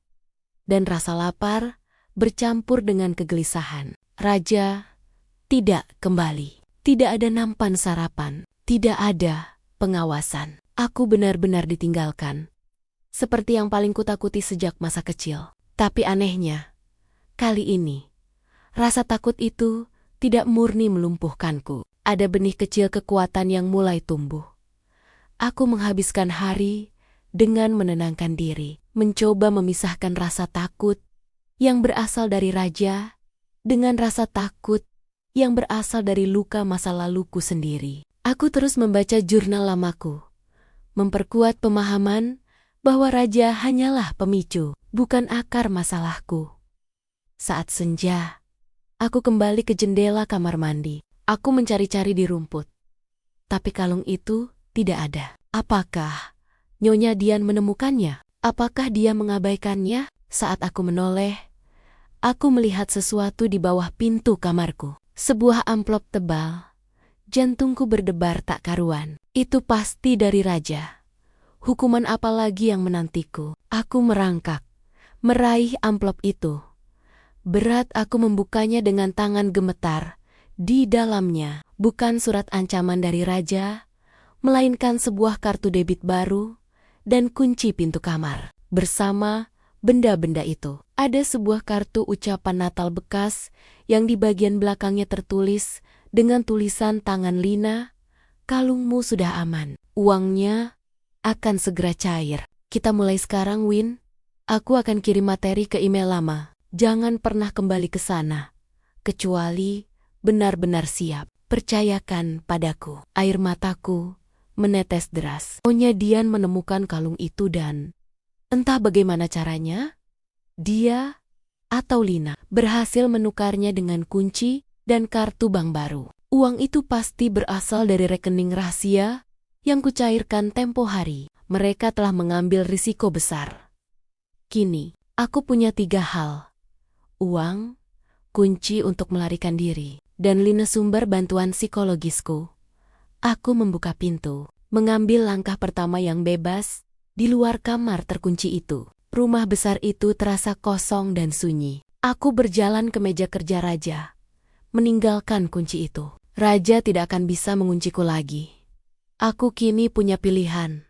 [SPEAKER 1] dan rasa lapar bercampur dengan kegelisahan. Raja tidak kembali. Tidak ada nampan sarapan. Tidak ada pengawasan. Aku benar-benar ditinggalkan. Seperti yang paling kutakuti sejak masa kecil. Tapi anehnya, kali ini, rasa takut itu tidak murni melumpuhkanku. Ada benih kecil kekuatan yang mulai tumbuh. Aku menghabiskan hari dengan menenangkan diri, mencoba memisahkan rasa takut yang berasal dari raja dengan rasa takut yang berasal dari luka masa laluku sendiri. Aku terus membaca jurnal lamaku, memperkuat pemahaman bahwa raja hanyalah pemicu, bukan akar masalahku. Saat senja, aku kembali ke jendela kamar mandi. Aku mencari-cari di rumput, tapi kalung itu tidak ada. Apakah Nyonya Dian menemukannya? Apakah dia mengabaikannya? Saat aku menoleh, aku melihat sesuatu di bawah pintu kamarku. Sebuah amplop tebal. Jantungku berdebar tak karuan. Itu pasti dari raja. Hukuman apa lagi yang menantiku? Aku merangkak, meraih amplop itu. Berat aku membukanya dengan tangan gemetar. Di dalamnya bukan surat ancaman dari raja, melainkan sebuah kartu debit baru dan kunci pintu kamar. Bersama benda-benda itu, ada sebuah kartu ucapan Natal bekas yang di bagian belakangnya tertulis dengan tulisan tangan Lina, "Kalungmu sudah aman. Uangnya akan segera cair. Kita mulai sekarang, Win. Aku akan kirim materi ke email lama. Jangan pernah kembali ke sana, kecuali benar-benar siap. Percayakan padaku." Air mataku menetes deras. Nyonya Dian menemukan kalung itu dan entah bagaimana caranya, dia atau Lina berhasil menukarnya dengan kunci dan kartu bank baru. Uang itu pasti berasal dari rekening rahasia yang kucairkan tempo hari. Mereka telah mengambil risiko besar. Kini, aku punya 3 hal. Uang, kunci untuk melarikan diri, dan Lina sumber bantuan psikologisku. Aku membuka pintu, mengambil langkah pertama yang bebas di luar kamar terkunci itu. Rumah besar itu terasa kosong dan sunyi. Aku berjalan ke meja kerja raja, meninggalkan kunci itu. Raja tidak akan bisa mengunciku lagi. Aku kini punya pilihan,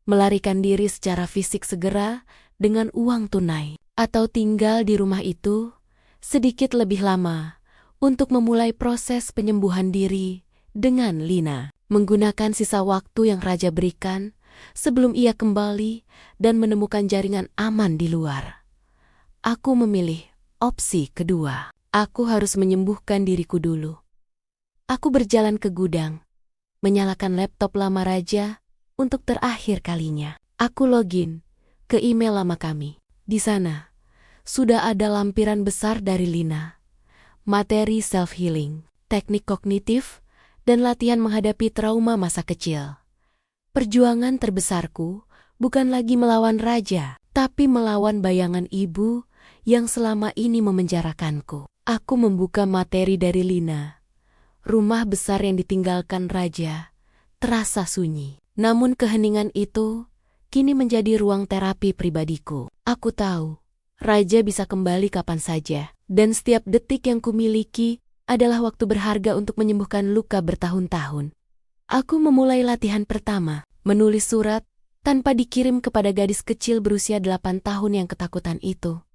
[SPEAKER 1] melarikan diri secara fisik segera dengan uang tunai, atau tinggal di rumah itu sedikit lebih lama untuk memulai proses penyembuhan diri dengan Lina. Menggunakan sisa waktu yang raja berikan sebelum ia kembali dan menemukan jaringan aman di luar. Aku memilih opsi kedua. Aku harus menyembuhkan diriku dulu. Aku berjalan ke gudang, menyalakan laptop lama raja untuk terakhir kalinya. Aku login ke email lama kami. Di sana, sudah ada lampiran besar dari Lina. Materi self-healing, teknik kognitif, dan latihan menghadapi trauma masa kecil. Perjuangan terbesarku bukan lagi melawan raja, tapi melawan bayangan ibu yang selama ini memenjarakanku. Aku membuka materi dari Lina. Rumah besar yang ditinggalkan raja terasa sunyi. Namun keheningan itu kini menjadi ruang terapi pribadiku. Aku tahu, raja bisa kembali kapan saja, dan setiap detik yang kumiliki adalah waktu berharga untuk menyembuhkan luka bertahun-tahun. Aku memulai latihan pertama, menulis surat tanpa dikirim kepada gadis kecil berusia 8 tahun yang ketakutan itu.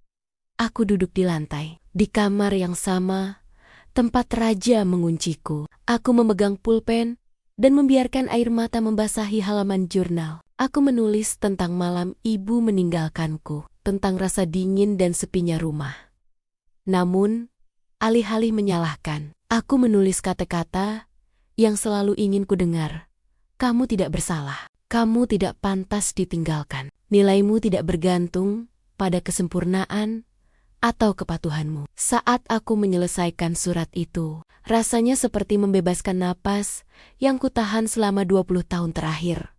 [SPEAKER 1] Aku duduk di lantai, di kamar yang sama, tempat raja mengunciku. Aku memegang pulpen dan membiarkan air mata membasahi halaman jurnal. Aku menulis tentang malam ibu meninggalkanku, tentang rasa dingin dan sepinya rumah. Namun, alih-alih menyalahkan, aku menulis kata-kata yang selalu ingin ku dengar. Kamu tidak bersalah. Kamu tidak pantas ditinggalkan. Nilaimu tidak bergantung pada kesempurnaan atau kepatuhanmu. Saat aku menyelesaikan surat itu, rasanya seperti membebaskan napas yang kutahan selama 20 tahun terakhir.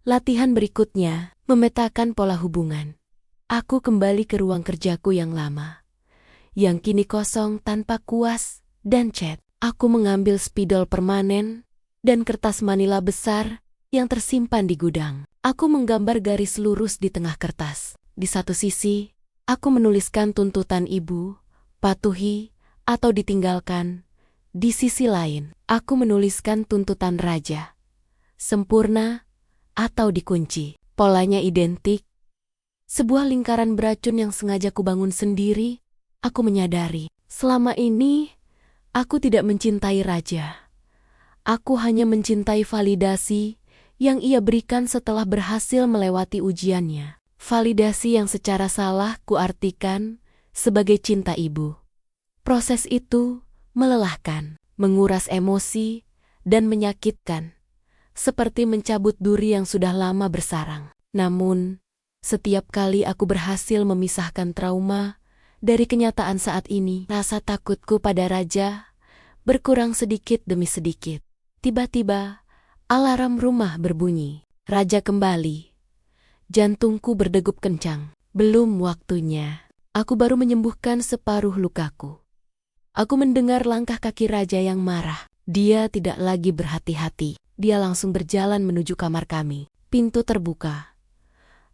[SPEAKER 1] Latihan berikutnya, memetakan pola hubungan. Aku kembali ke ruang kerjaku yang lama, yang kini kosong tanpa kuas dan cat. Aku mengambil spidol permanen dan kertas manila besar yang tersimpan di gudang. Aku menggambar garis lurus di tengah kertas. Di satu sisi, aku menuliskan tuntutan ibu, patuhi, atau ditinggalkan. Di sisi lain, aku menuliskan tuntutan raja, sempurna, atau dikunci. Polanya identik. Sebuah lingkaran beracun yang sengaja kubangun sendiri. Aku menyadari, selama ini, aku tidak mencintai raja. Aku hanya mencintai validasi yang ia berikan setelah berhasil melewati ujiannya. Validasi yang secara salah kuartikan sebagai cinta ibu. Proses itu melelahkan, menguras emosi, dan menyakitkan, seperti mencabut duri yang sudah lama bersarang. Namun, setiap kali aku berhasil memisahkan trauma dari kenyataan saat ini, rasa takutku pada raja berkurang sedikit demi sedikit. Tiba-tiba, alarm rumah berbunyi. Raja kembali. Jantungku berdegup kencang. Belum waktunya. Aku baru menyembuhkan separuh lukaku. Aku mendengar langkah kaki raja yang marah. Dia tidak lagi berhati-hati. Dia langsung berjalan menuju kamar kami. Pintu terbuka.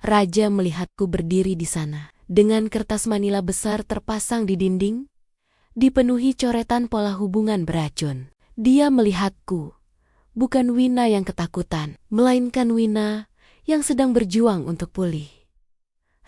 [SPEAKER 1] Raja melihatku berdiri di sana. Dengan kertas manila besar terpasang di dinding, dipenuhi coretan pola hubungan beracun. Dia melihatku. Bukan Wina yang ketakutan, melainkan Wina yang sedang berjuang untuk pulih.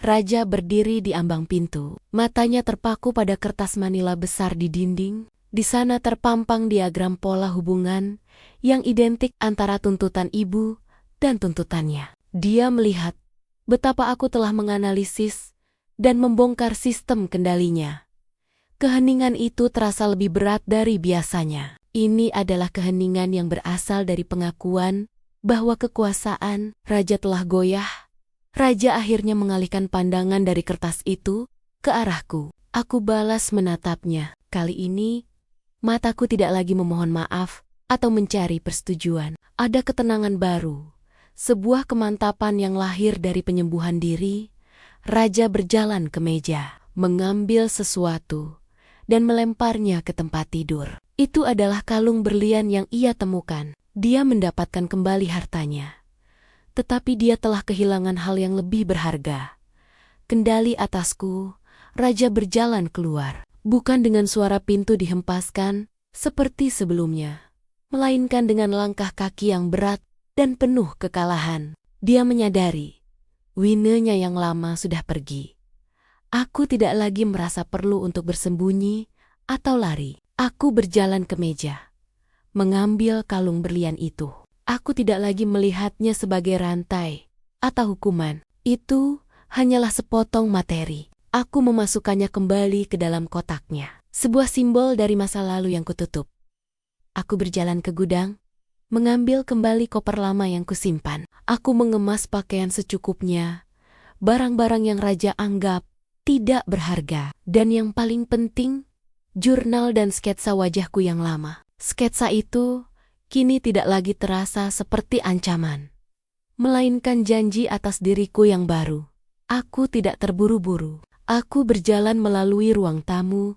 [SPEAKER 1] Raja berdiri di ambang pintu. Matanya terpaku pada kertas manila besar di dinding. Di sana terpampang diagram pola hubungan yang identik antara tuntutan ibu dan tuntutannya. Dia melihat betapa aku telah menganalisis dan membongkar sistem kendalinya. Keheningan itu terasa lebih berat dari biasanya. Ini adalah keheningan yang berasal dari pengakuan bahwa kekuasaan raja telah goyah. Raja akhirnya mengalihkan pandangan dari kertas itu ke arahku. Aku balas menatapnya. Kali ini, mataku tidak lagi memohon maaf atau mencari persetujuan. Ada ketenangan baru. Sebuah kemantapan yang lahir dari penyembuhan diri. Raja berjalan ke meja, mengambil sesuatu, dan melemparnya ke tempat tidur. Itu adalah kalung berlian yang ia temukan. Dia mendapatkan kembali hartanya. Tetapi dia telah kehilangan hal yang lebih berharga. Kendali atasku, raja berjalan keluar. Bukan dengan suara pintu dihempaskan seperti sebelumnya, melainkan dengan langkah kaki yang berat dan penuh kekalahan. Dia menyadari, Winenya yang lama sudah pergi. Aku tidak lagi merasa perlu untuk bersembunyi atau lari. Aku berjalan ke meja, mengambil kalung berlian itu. Aku tidak lagi melihatnya sebagai rantai atau hukuman. Itu hanyalah sepotong materi. Aku memasukkannya kembali ke dalam kotaknya. Sebuah simbol dari masa lalu yang kututup. Aku berjalan ke gudang, mengambil kembali koper lama yang kusimpan. Aku mengemas pakaian secukupnya, barang-barang yang raja anggap tidak berharga. Dan yang paling penting, jurnal dan sketsa wajahku yang lama. Sketsa itu kini tidak lagi terasa seperti ancaman, melainkan janji atas diriku yang baru. Aku tidak terburu-buru. Aku berjalan melalui ruang tamu,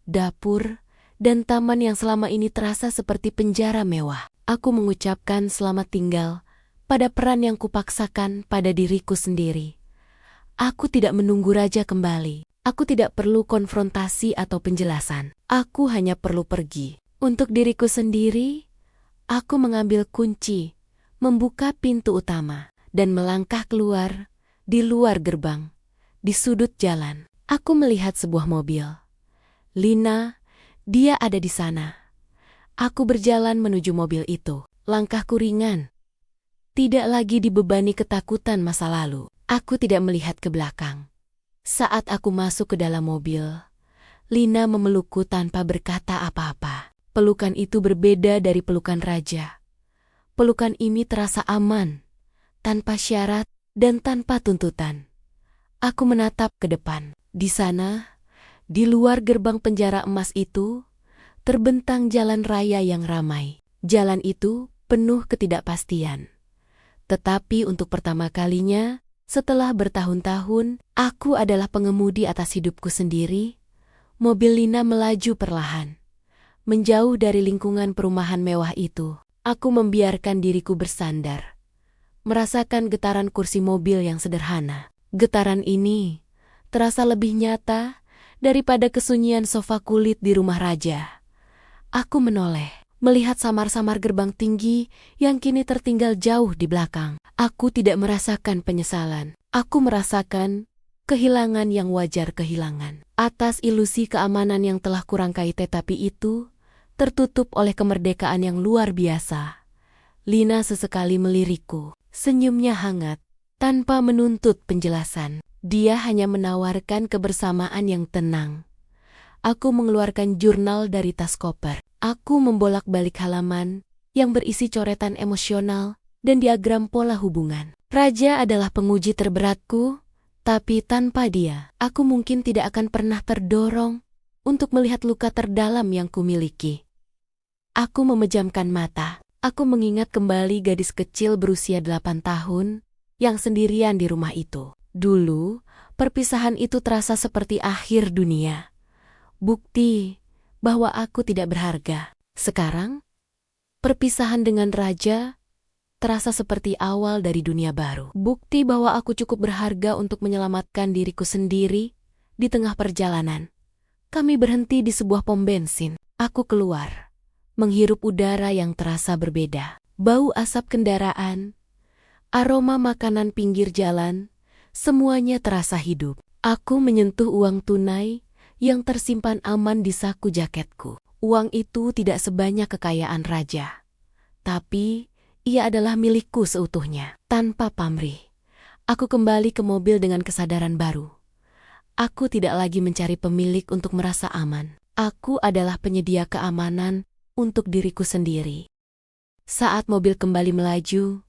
[SPEAKER 1] dapur, dan taman yang selama ini terasa seperti penjara mewah. Aku mengucapkan selamat tinggal pada peran yang kupaksakan pada diriku sendiri. Aku tidak menunggu raja kembali. Aku tidak perlu konfrontasi atau penjelasan. Aku hanya perlu pergi. Untuk diriku sendiri, aku mengambil kunci, membuka pintu utama, dan melangkah keluar di luar gerbang. Di sudut jalan, aku melihat sebuah mobil. Lina, dia ada di sana. Aku berjalan menuju mobil itu. Langkahku ringan. Tidak lagi dibebani ketakutan masa lalu. Aku tidak melihat ke belakang. Saat aku masuk ke dalam mobil, Lina memelukku tanpa berkata apa-apa. Pelukan itu berbeda dari pelukan raja. Pelukan ini terasa aman, tanpa syarat dan tanpa tuntutan. Aku menatap ke depan. Di sana, di luar gerbang penjara emas itu, terbentang jalan raya yang ramai. Jalan itu penuh ketidakpastian. Tetapi untuk pertama kalinya, Setelah bertahun-tahun, aku adalah pengemudi atas hidupku sendiri. Mobil Lina melaju perlahan, menjauh dari lingkungan perumahan mewah itu. Aku membiarkan diriku bersandar, merasakan getaran kursi mobil yang sederhana. Getaran ini terasa lebih nyata daripada kesunyian sofa kulit di rumah raja. Aku menoleh, melihat samar-samar gerbang tinggi yang kini tertinggal jauh di belakang. Aku tidak merasakan penyesalan. Aku merasakan kehilangan yang wajar kehilangan. Atas ilusi keamanan yang telah kurangkai tetapi itu tertutup oleh kemerdekaan yang luar biasa. Lina sesekali melirikku. Senyumnya hangat, tanpa menuntut penjelasan. Dia hanya menawarkan kebersamaan yang tenang. Aku mengeluarkan jurnal dari tas koper. Aku membolak-balik halaman yang berisi coretan emosional dan diagram pola hubungan. Raja adalah penguji terberatku, tapi tanpa dia, aku mungkin tidak akan pernah terdorong untuk melihat luka terdalam yang kumiliki. Aku memejamkan mata. Aku mengingat kembali gadis kecil berusia 8 tahun yang sendirian di rumah itu. Dulu, perpisahan itu terasa seperti akhir dunia. Bukti bahwa aku tidak berharga. Sekarang, perpisahan dengan raja terasa seperti awal dari dunia baru. Bukti bahwa aku cukup berharga untuk menyelamatkan diriku sendiri di tengah perjalanan. Kami berhenti di sebuah pom bensin. Aku keluar, menghirup udara yang terasa berbeda. Bau asap kendaraan, aroma makanan pinggir jalan, semuanya terasa hidup. Aku menyentuh uang tunai yang tersimpan aman di saku jaketku. Uang itu tidak sebanyak kekayaan raja, tapi ia adalah milikku seutuhnya. Tanpa pamrih, aku kembali ke mobil dengan kesadaran baru. Aku tidak lagi mencari pemilik untuk merasa aman. Aku adalah penyedia keamanan untuk diriku sendiri. Saat mobil kembali melaju,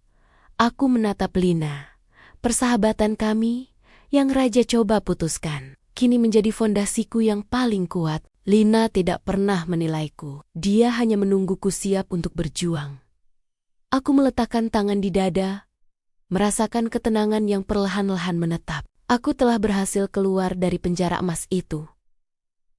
[SPEAKER 1] aku menatap Lina. Persahabatan kami yang raja coba putuskan kini menjadi fondasiku yang paling kuat. Lina tidak pernah menilaiku. Dia hanya menungguku siap untuk berjuang. Aku meletakkan tangan di dada, merasakan ketenangan yang perlahan-lahan menetap. Aku telah berhasil keluar dari penjara emas itu.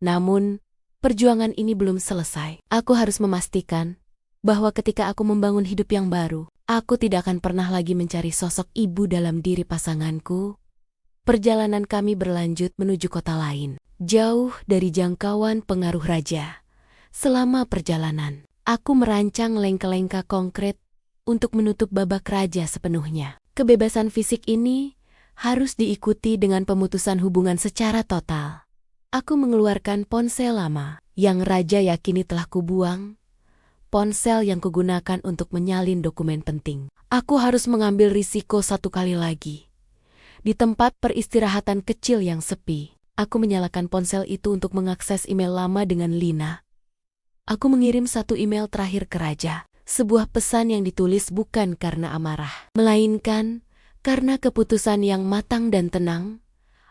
[SPEAKER 1] Namun, perjuangan ini belum selesai. Aku harus memastikan bahwa ketika aku membangun hidup yang baru, aku tidak akan pernah lagi mencari sosok ibu dalam diri pasanganku. Perjalanan kami berlanjut menuju kota lain, jauh dari jangkauan pengaruh raja. Selama perjalanan, aku merancang lengka-lengka konkret untuk menutup babak raja sepenuhnya. Kebebasan fisik ini harus diikuti dengan pemutusan hubungan secara total. Aku mengeluarkan ponsel lama yang raja yakini telah kubuang, ponsel yang kugunakan untuk menyalin dokumen penting. Aku harus mengambil risiko satu kali lagi. Di tempat peristirahatan kecil yang sepi, aku menyalakan ponsel itu untuk mengakses email lama dengan Lina. Aku mengirim satu email terakhir ke raja, sebuah pesan yang ditulis bukan karena amarah, melainkan karena keputusan yang matang dan tenang.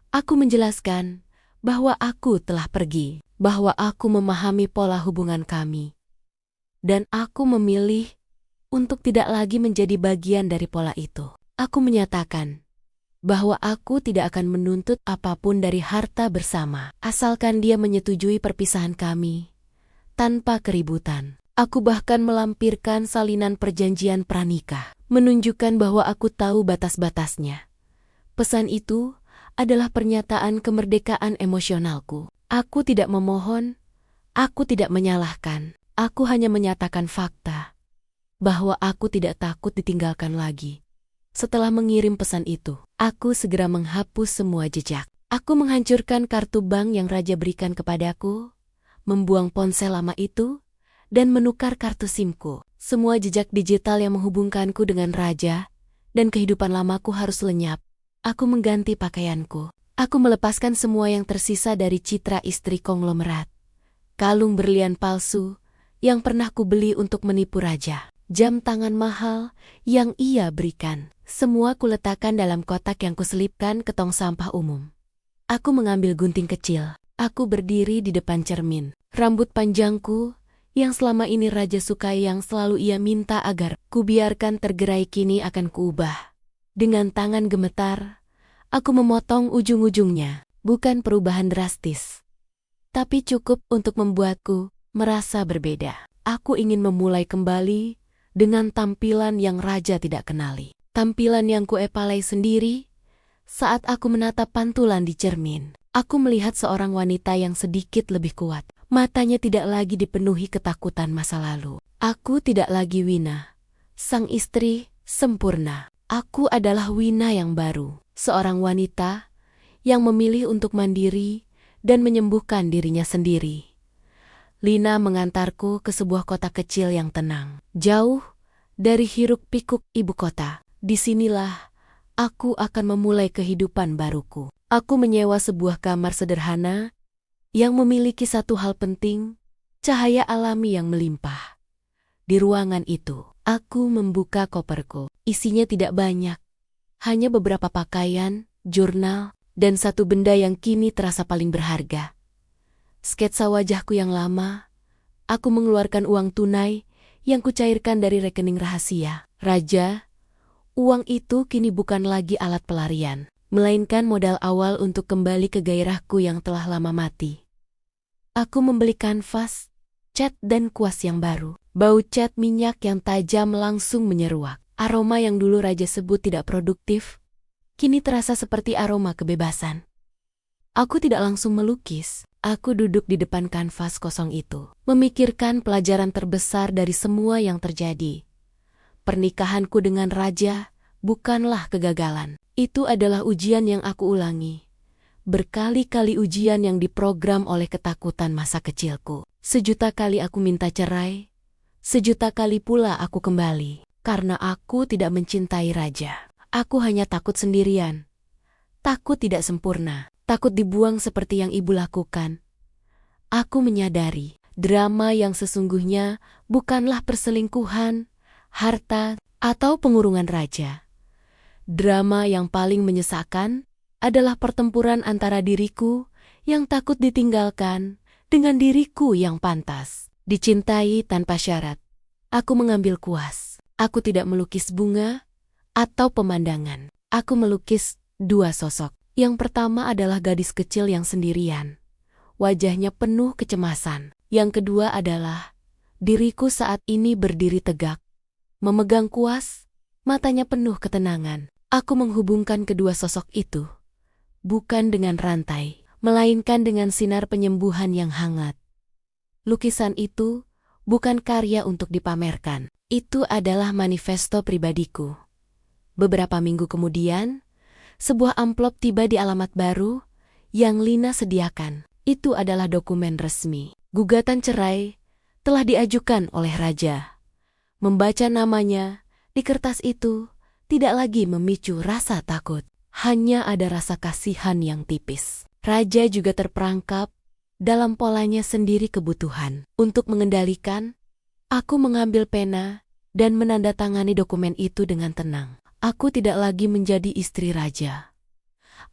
[SPEAKER 1] Aku menjelaskan bahwa aku telah pergi, bahwa aku memahami pola hubungan kami, dan aku memilih untuk tidak lagi menjadi bagian dari pola itu. Aku menyatakan bahwa aku tidak akan menuntut apapun dari harta bersama, asalkan dia menyetujui perpisahan kami tanpa keributan. Aku bahkan melampirkan salinan perjanjian pranikah, menunjukkan bahwa aku tahu batas-batasnya. Pesan itu adalah pernyataan kemerdekaan emosionalku. Aku tidak memohon, aku tidak menyalahkan, aku hanya menyatakan fakta bahwa aku tidak takut ditinggalkan lagi. Setelah mengirim pesan itu, aku segera menghapus semua jejak. Aku menghancurkan kartu bank yang raja berikan kepadaku, membuang ponsel lama itu, dan menukar kartu SIM-ku. Semua jejak digital yang menghubungkanku dengan raja dan kehidupan lamaku harus lenyap. Aku mengganti pakaianku. Aku melepaskan semua yang tersisa dari citra istri konglomerat. Kalung berlian palsu yang pernah kubeli untuk menipu raja. Jam tangan mahal yang ia berikan. Semua kuletakkan dalam kotak yang kuselipkan ke tong sampah umum. Aku mengambil gunting kecil. Aku berdiri di depan cermin. Rambut panjangku yang selama ini raja sukai, yang selalu ia minta agar kubiarkan tergerai, kini akan kuubah Dengan tangan gemetar, aku memotong ujung-ujungnya. Bukan perubahan drastis, tapi cukup untuk membuatku merasa berbeda. Aku ingin memulai kembali dengan tampilan yang raja tidak kenali. Tampilan yang kuepalai sendiri saat aku menatap pantulan di cermin. Aku melihat seorang wanita yang sedikit lebih kuat. Matanya tidak lagi dipenuhi ketakutan masa lalu. Aku tidak lagi Wina, sang istri sempurna. Aku adalah Wina yang baru, seorang wanita yang memilih untuk mandiri dan menyembuhkan dirinya sendiri. Lina mengantarku ke sebuah kota kecil yang tenang, jauh dari hiruk-pikuk ibu kota. Disinilah aku akan memulai kehidupan baruku. Aku menyewa sebuah kamar sederhana yang memiliki satu hal penting, cahaya alami yang melimpah. Di ruangan itu, aku membuka koperku. Isinya tidak banyak, hanya beberapa pakaian, jurnal, dan satu benda yang kini terasa paling berharga. Sketsa wajahku yang lama. Aku mengeluarkan uang tunai yang kucairkan dari rekening rahasia. Raja, uang itu kini bukan lagi alat pelarian, melainkan modal awal untuk kembali ke gairahku yang telah lama mati. Aku membeli kanvas, cat dan kuas yang baru. Bau cat minyak yang tajam langsung menyeruak. Aroma yang dulu Raja sebut tidak produktif, kini terasa seperti aroma kebebasan. Aku tidak langsung melukis. Aku duduk di depan kanvas kosong itu, memikirkan pelajaran terbesar dari semua yang terjadi. Pernikahanku dengan Raja bukanlah kegagalan. Itu adalah ujian yang aku ulangi. Berkali-kali ujian yang diprogram oleh ketakutan masa kecilku. Sejuta kali aku minta cerai, sejuta kali pula aku kembali. Karena aku tidak mencintai Raja. Aku hanya takut sendirian. Takut tidak sempurna. Takut dibuang seperti yang ibu lakukan. Aku menyadari, drama yang sesungguhnya bukanlah perselingkuhan, harta, atau pengurungan Raja. Drama yang paling menyesakan adalah pertempuran antara diriku yang takut ditinggalkan dengan diriku yang pantas dicintai tanpa syarat. Aku mengambil kuas. Aku tidak melukis bunga atau pemandangan. Aku melukis dua sosok. Yang pertama adalah gadis kecil yang sendirian. Wajahnya penuh kecemasan. Yang kedua adalah diriku saat ini berdiri tegak, memegang kuas, matanya penuh ketenangan. Aku menghubungkan kedua sosok itu, bukan dengan rantai, melainkan dengan sinar penyembuhan yang hangat. Lukisan itu bukan karya untuk dipamerkan. Itu adalah manifesto pribadiku. Beberapa minggu kemudian, sebuah amplop tiba di alamat baru yang Lina sediakan. Itu adalah dokumen resmi. Gugatan cerai telah diajukan oleh Raja. Membaca namanya di kertas itu tidak lagi memicu rasa takut. Hanya ada rasa kasihan yang tipis. Raja juga terperangkap dalam polanya sendiri kebutuhan. Untuk mengendalikan, aku mengambil pena dan menandatangani dokumen itu dengan tenang. Aku tidak lagi menjadi istri Raja.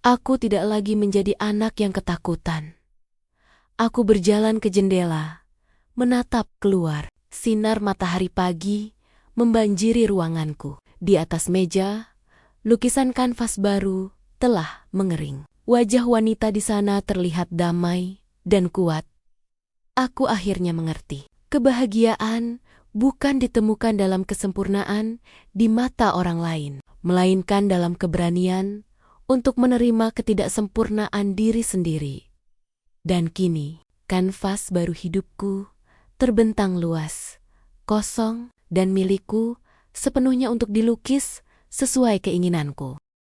[SPEAKER 1] Aku tidak lagi menjadi anak yang ketakutan. Aku berjalan ke jendela, menatap keluar. Sinar matahari pagi membanjiri ruanganku. Di atas meja, lukisan kanvas baru telah mengering. Wajah wanita di sana terlihat damai dan kuat. Aku akhirnya mengerti. Kebahagiaan bukan ditemukan dalam kesempurnaan di mata orang lain, melainkan dalam keberanian untuk menerima ketidaksempurnaan diri sendiri. Dan kini, kanvas baru hidupku terbentang luas, kosong dan milikku sepenuhnya untuk dilukis sesuai keinginanku.